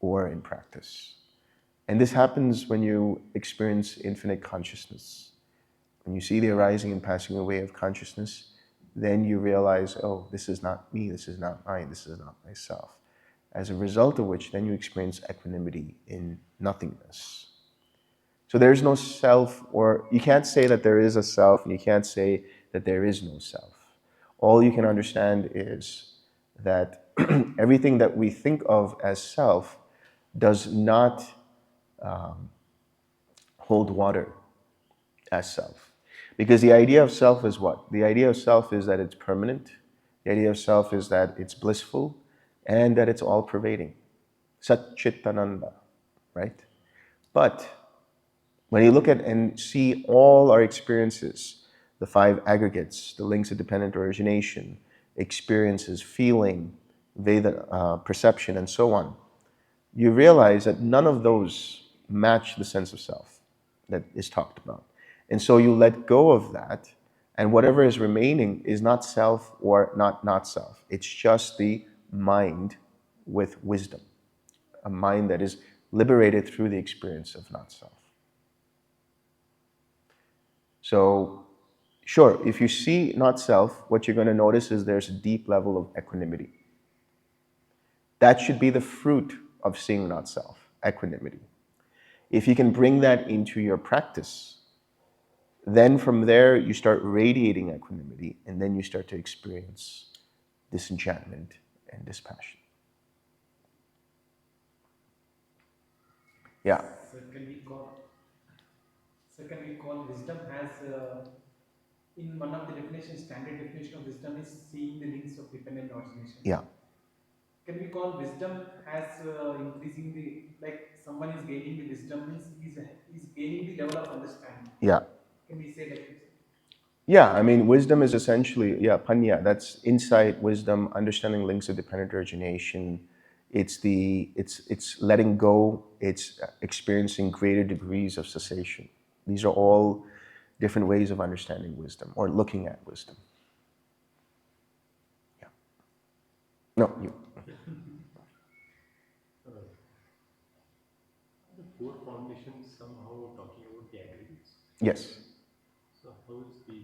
or in practice. And this happens when you experience infinite consciousness. When you see the arising and passing away of consciousness, then you realize, oh, this is not me, this is not mine, this is not myself. As a result of which, then you experience equanimity in nothingness. So there's no self, or you can't say that there is a self, and you can't say that there is no self. All you can understand is that everything that we think of as self does not hold water as self. Because the idea of self is what? The idea of self is that it's permanent. The idea of self is that it's blissful and that it's all pervading. Sat Chittananda, right? But when you look at and see all our experiences, the five aggregates, the links of dependent origination, experiences, feeling, Veda, perception, and so on, you realize that none of those match the sense of self that is talked about. And so you let go of that, and whatever is remaining is not self or not self. It's just the mind with wisdom, a mind that is liberated through the experience of not self. So, sure, if you see not self, what you're going to notice is there's a deep level of equanimity. That should be the fruit of seeing not self, equanimity. If you can bring that into your practice, then from there you start radiating equanimity, and then you start to experience disenchantment and dispassion. Yeah. So can we call wisdom as in one of the definitions, standard definition of wisdom is seeing the links of dependent origination. Yeah. Can we call wisdom as increasing the, like someone is gaining the wisdom means he's gaining the level of understanding. Yeah. Can we say like this? Yeah, I mean, wisdom is essentially, panya, that's insight, wisdom, understanding links of dependent origination. It's letting go, it's experiencing greater degrees of cessation. These are all different ways of understanding wisdom or looking at wisdom. Yeah. No, you. The four foundations somehow talking about the aggregates. Yes. So how is the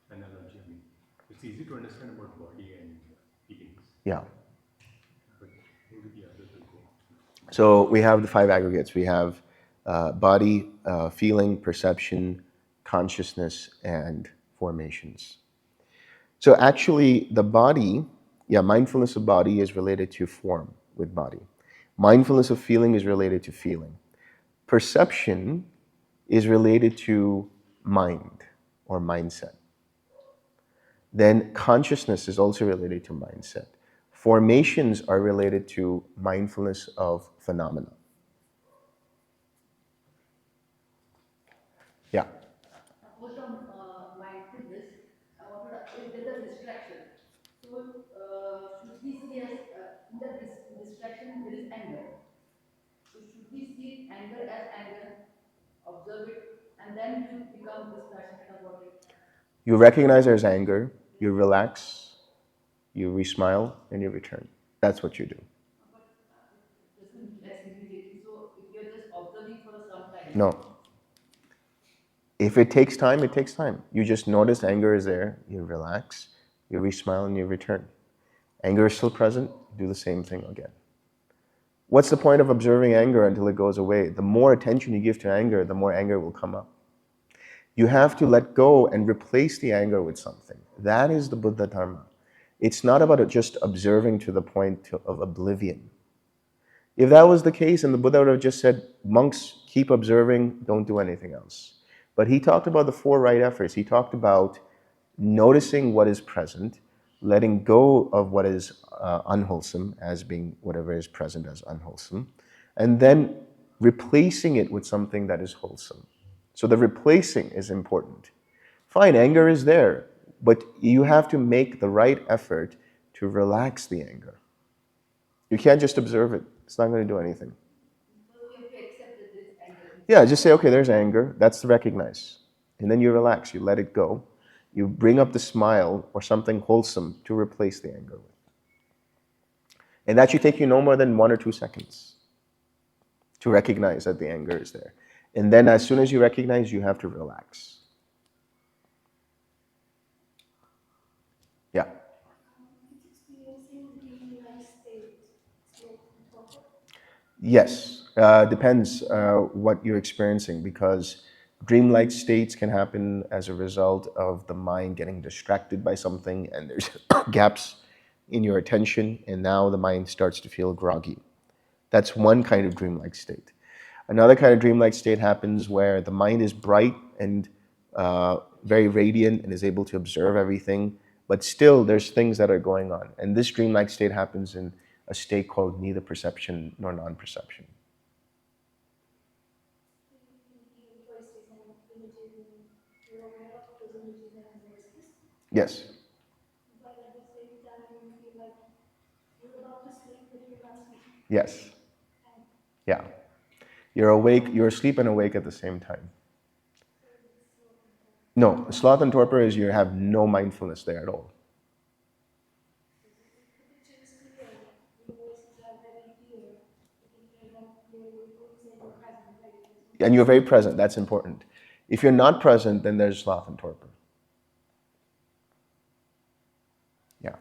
analogy? I mean, it's easy to understand about body and feelings. Yeah. But how do the others will go? So we have the five aggregates. We have body, feeling, perception, consciousness, and formations. So actually, the body, mindfulness of body is related to form with body. Mindfulness of feeling is related to feeling. Perception is related to mind or mindset. Then consciousness is also related to mindset. Formations are related to mindfulness of phenomena. Yeah. Apart from mindfulness, I wanted to, if there's a distraction, so should we see as in the distraction there is anger. So should we see anger as anger, observe it, and then you become dispassionate about it? You recognize there's anger, you relax, you re-smile, and you return. That's what you do. But it doesn't relax immediately. So if you're just observing for some time, No. If it takes time, it takes time. You just notice anger is there, you relax, you re-smile, and you return. Anger is still present, do the same thing again. What's the point of observing anger until it goes away? The more attention you give to anger, the more anger will come up. You have to let go and replace the anger with something. That is the Buddha Dharma. It's not about just observing to the point of oblivion. If that was the case, and the Buddha would have just said, monks, keep observing, don't do anything else. But he talked about the four right efforts. He talked about noticing what is present, letting go of what is unwholesome as being whatever is present as unwholesome, and then replacing it with something that is wholesome. So the replacing is important. Fine, anger is there, but you have to make the right effort to relax the anger. You can't just observe it. It's not going to do anything. so we have to accept that there is anger. Yeah, just say, okay, there's anger. That's to recognize. And then you relax. You let it go. You bring up the smile or something wholesome to replace the anger with. And that should take you no more than 1 or 2 seconds to recognize that the anger is there. And then as soon as you recognize, you have to relax. Yeah. It's experiencing the life state. It's like important. Yes. Depends what you're experiencing, because dreamlike states can happen as a result of the mind getting distracted by something, and there's gaps in your attention, and now the mind starts to feel groggy. That's one kind of dreamlike state. Another kind of dreamlike state happens where the mind is bright and very radiant and is able to observe everything, but still there's things that are going on. And this dreamlike state happens in a state called neither perception nor non-perception. Choices and images, and you're aware of those images and voices, Yes, but at the same time you feel like you're about to sleep, but you're not sleeping. yes, And yeah. You're awake, you're asleep and awake at the same time. so it's so important. No, sloth and torpor is you have no mindfulness there at all. The picture is clear, the voices are very clear, you can hear them clearly, you say you're present, right? And you're very present, that's important. If you're not present, then there's sloth and torpor. Yeah.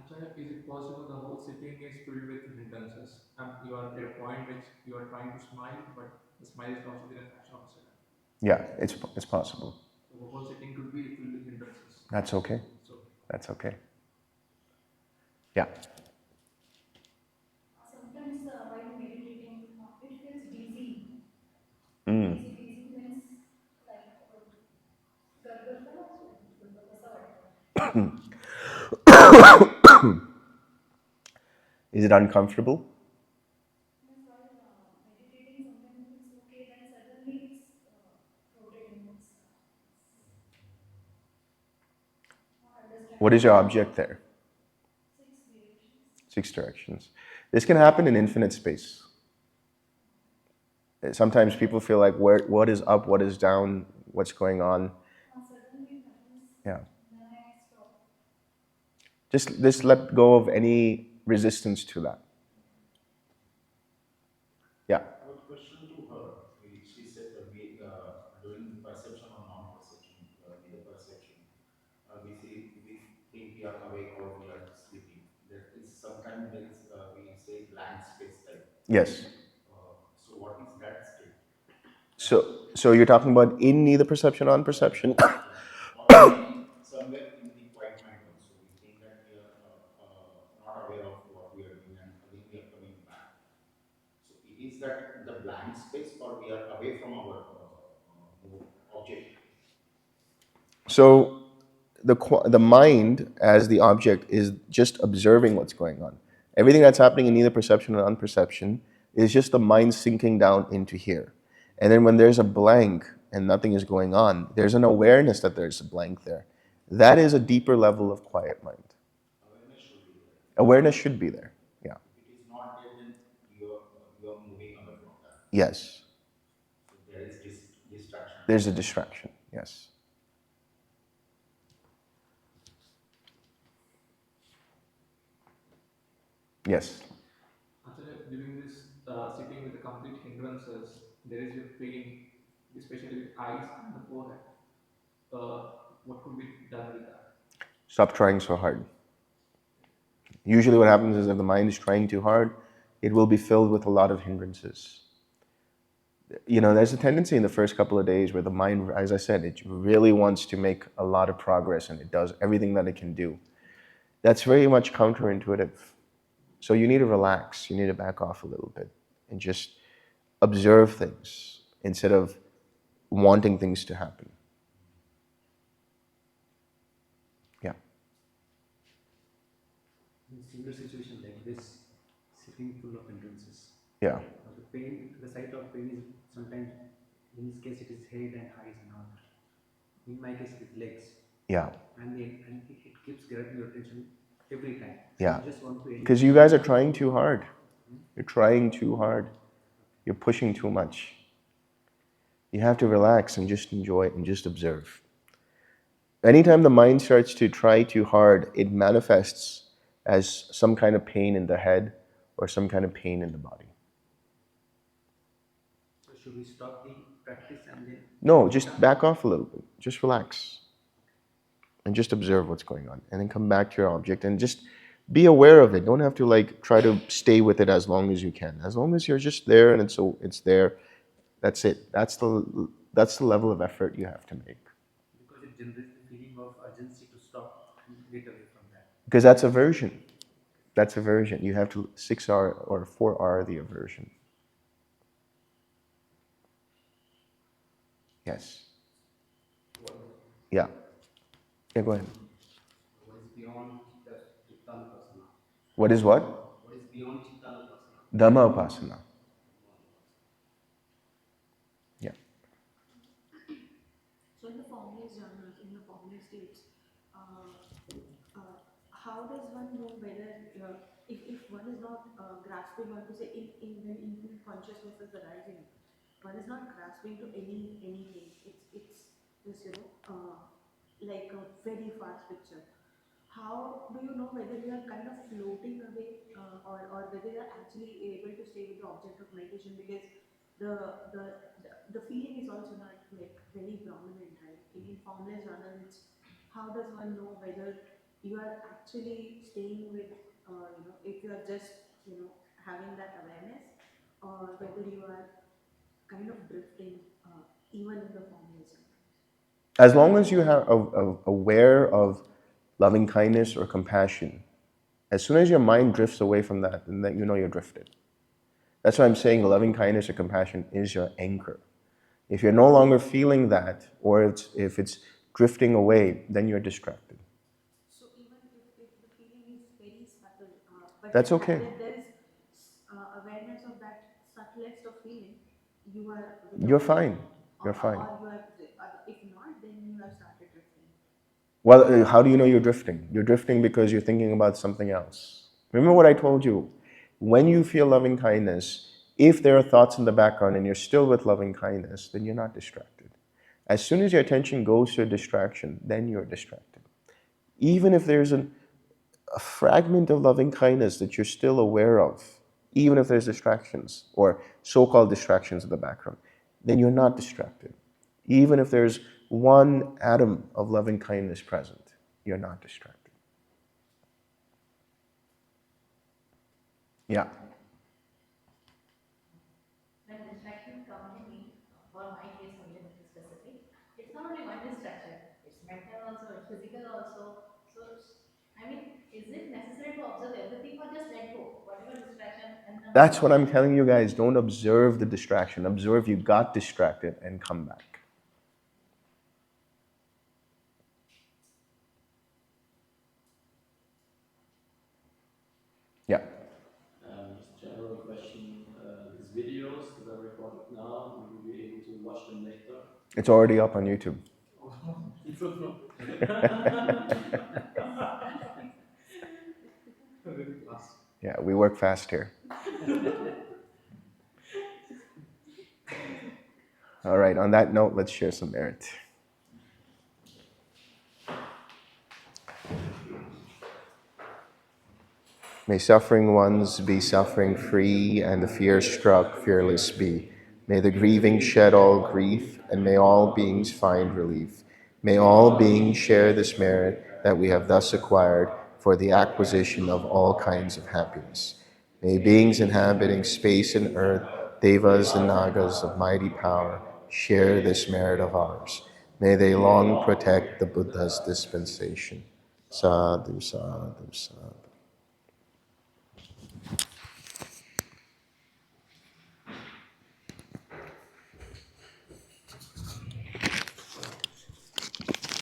Acharya, is it possible the whole sitting is filled with hindrances and you are at a point which you are trying to smile, but the smile is also within a fraction of a second? Yeah, it's possible. So the whole sitting could be filled with hindrances. That's okay. So That's okay. Yeah. Sometimes while meditating, it feels dizzy. Mm. Dizziness, like garganta, Is it uncomfortable? while meditating, sometimes it's okay, then suddenly it's floated in its not understanding. What is your object there? 6 directions. 6 directions. This can happen in infinite space. Sometimes people feel like, what is up, what is down, what's going on? Suddenly it happens. Yeah. Then I stop. Just let go of any resistance to that. Yeah. I have a question to her. She said that we doing perception or non-perception, neither perception. We think we are awake or we are sleeping. There is sometimes there is we say blank space type. Yes. So what is that state? So you're talking about in neither perception, non-perception? Or maybe somewhere in the quiet mind also, we think that we are not aware of what we are doing, and again we are coming back. So is that the blank space, or we are away from our object? So the mind as the object is just observing what's going on. Everything that's happening in neither perception or non-perception is just the mind sinking down into here. And then when there's a blank and nothing is going on, there's an awareness that there's a blank there. That is a deeper level of quiet mind. Awareness should be there. Awareness should be there. Yeah. If it is not there, then you are moving away from that. Yes. So there is distraction. There's a distraction. Yes. Yes. Acharya, during this sitting with the complete hindrances, there is a feeling, especially with eyes and the forehead. What could be done with that? Stop trying so hard. Usually what happens is if the mind is trying too hard, it will be filled with a lot of hindrances. You know, there's a tendency in the first couple of days where the mind, as I said, it really wants to make a lot of progress and it does everything that it can do. That's very much counterintuitive. So you need to relax, you need to back off a little bit and just observe things instead of wanting things to happen. Yeah. In a similar situation like this, sitting full of hindrances. Yeah. The pain, the sight of pain is sometimes, in this case, it is head and eyes and all. In my case, with legs. Yeah. And it keeps grabbing your attention every time. Yeah. You just want to. Because you guys are trying too hard. You're trying too hard. You're pushing too much. You have to relax and just enjoy it and just observe. Anytime the mind starts to try too hard, it manifests as some kind of pain in the head or some kind of pain in the body. So should we stop the practice and then? No, just back off a little bit. Just relax. And just observe what's going on. And then come back to your object and just be aware of it. Don't have to like try to stay with it as long as you can. As long as you're just there and it's there, that's it. That's the level of effort you have to make. Because it generates the feeling of urgency to stop and get away from that. Because that's aversion. That's aversion. You have to 6R or 4R the aversion. Yes. Yeah. Yeah, go ahead. What is beyond Chittanupassana? What is what? What is beyond Chittanupassana? Dhamma upasana. Yeah. So in the formless jhanas, in the formless states, how does one know whether if one is not grasping onto say in when infinite consciousness is arising, one is not grasping to anything. It's just like a very fast picture. How do you know whether you are kind of floating away or whether you are actually able to stay with the object of meditation? Because the the the feeling is also not like very prominent, right? In formless journal, it's how does one know whether you are actually staying with if you are just having that awareness, or whether you are kind of drifting even in the formless journal. As long as you are aware of loving kindness or compassion, as soon as your mind drifts away from that, then you know you're drifted. That's why I'm saying loving kindness or compassion is your anchor. If you're no longer feeling that, or if it's drifting away, then you're distracted. So even if the feeling is very subtle, but That's then okay. there is awareness of that subtlest of feeling, you are with the You're object, fine. You're fine. or you are, if not, then you have started drifting. Well, how do you know you're drifting? You're drifting because you're thinking about something else. Remember what I told you. When you feel loving kindness, if there are thoughts in the background and you're still with loving kindness, then you're not distracted. As soon as your attention goes to a distraction, then you're distracted. Even if there's a fragment of loving kindness that you're still aware of, even if there's distractions or so-called distractions in the background, then you're not distracted. Even if there's one atom of loving kindness present, you're not distracted. Yeah. When distractions come to me, for my case only to be specific, it's not only one distraction. It's mental also, it's physical also. So, I mean, is it necessary to observe everything or just let go? Whatever distraction and then. That's what I'm telling you guys. Don't observe the distraction. Observe you got distracted and come back. Yeah. Just general question. These videos that are recorded now, will you be able to watch them later? It's already up on YouTube. Yeah, we work fast here. All right, on that note, let's share some merit. May suffering ones be suffering free, and the fear-struck fearless be. May the grieving shed all grief, and may all beings find relief. May all beings share this merit that we have thus acquired for the acquisition of all kinds of happiness. May beings inhabiting space and earth, devas and nagas of mighty power, share this merit of ours. May they long protect the Buddha's dispensation. Sadhu, sadhu, sadhu.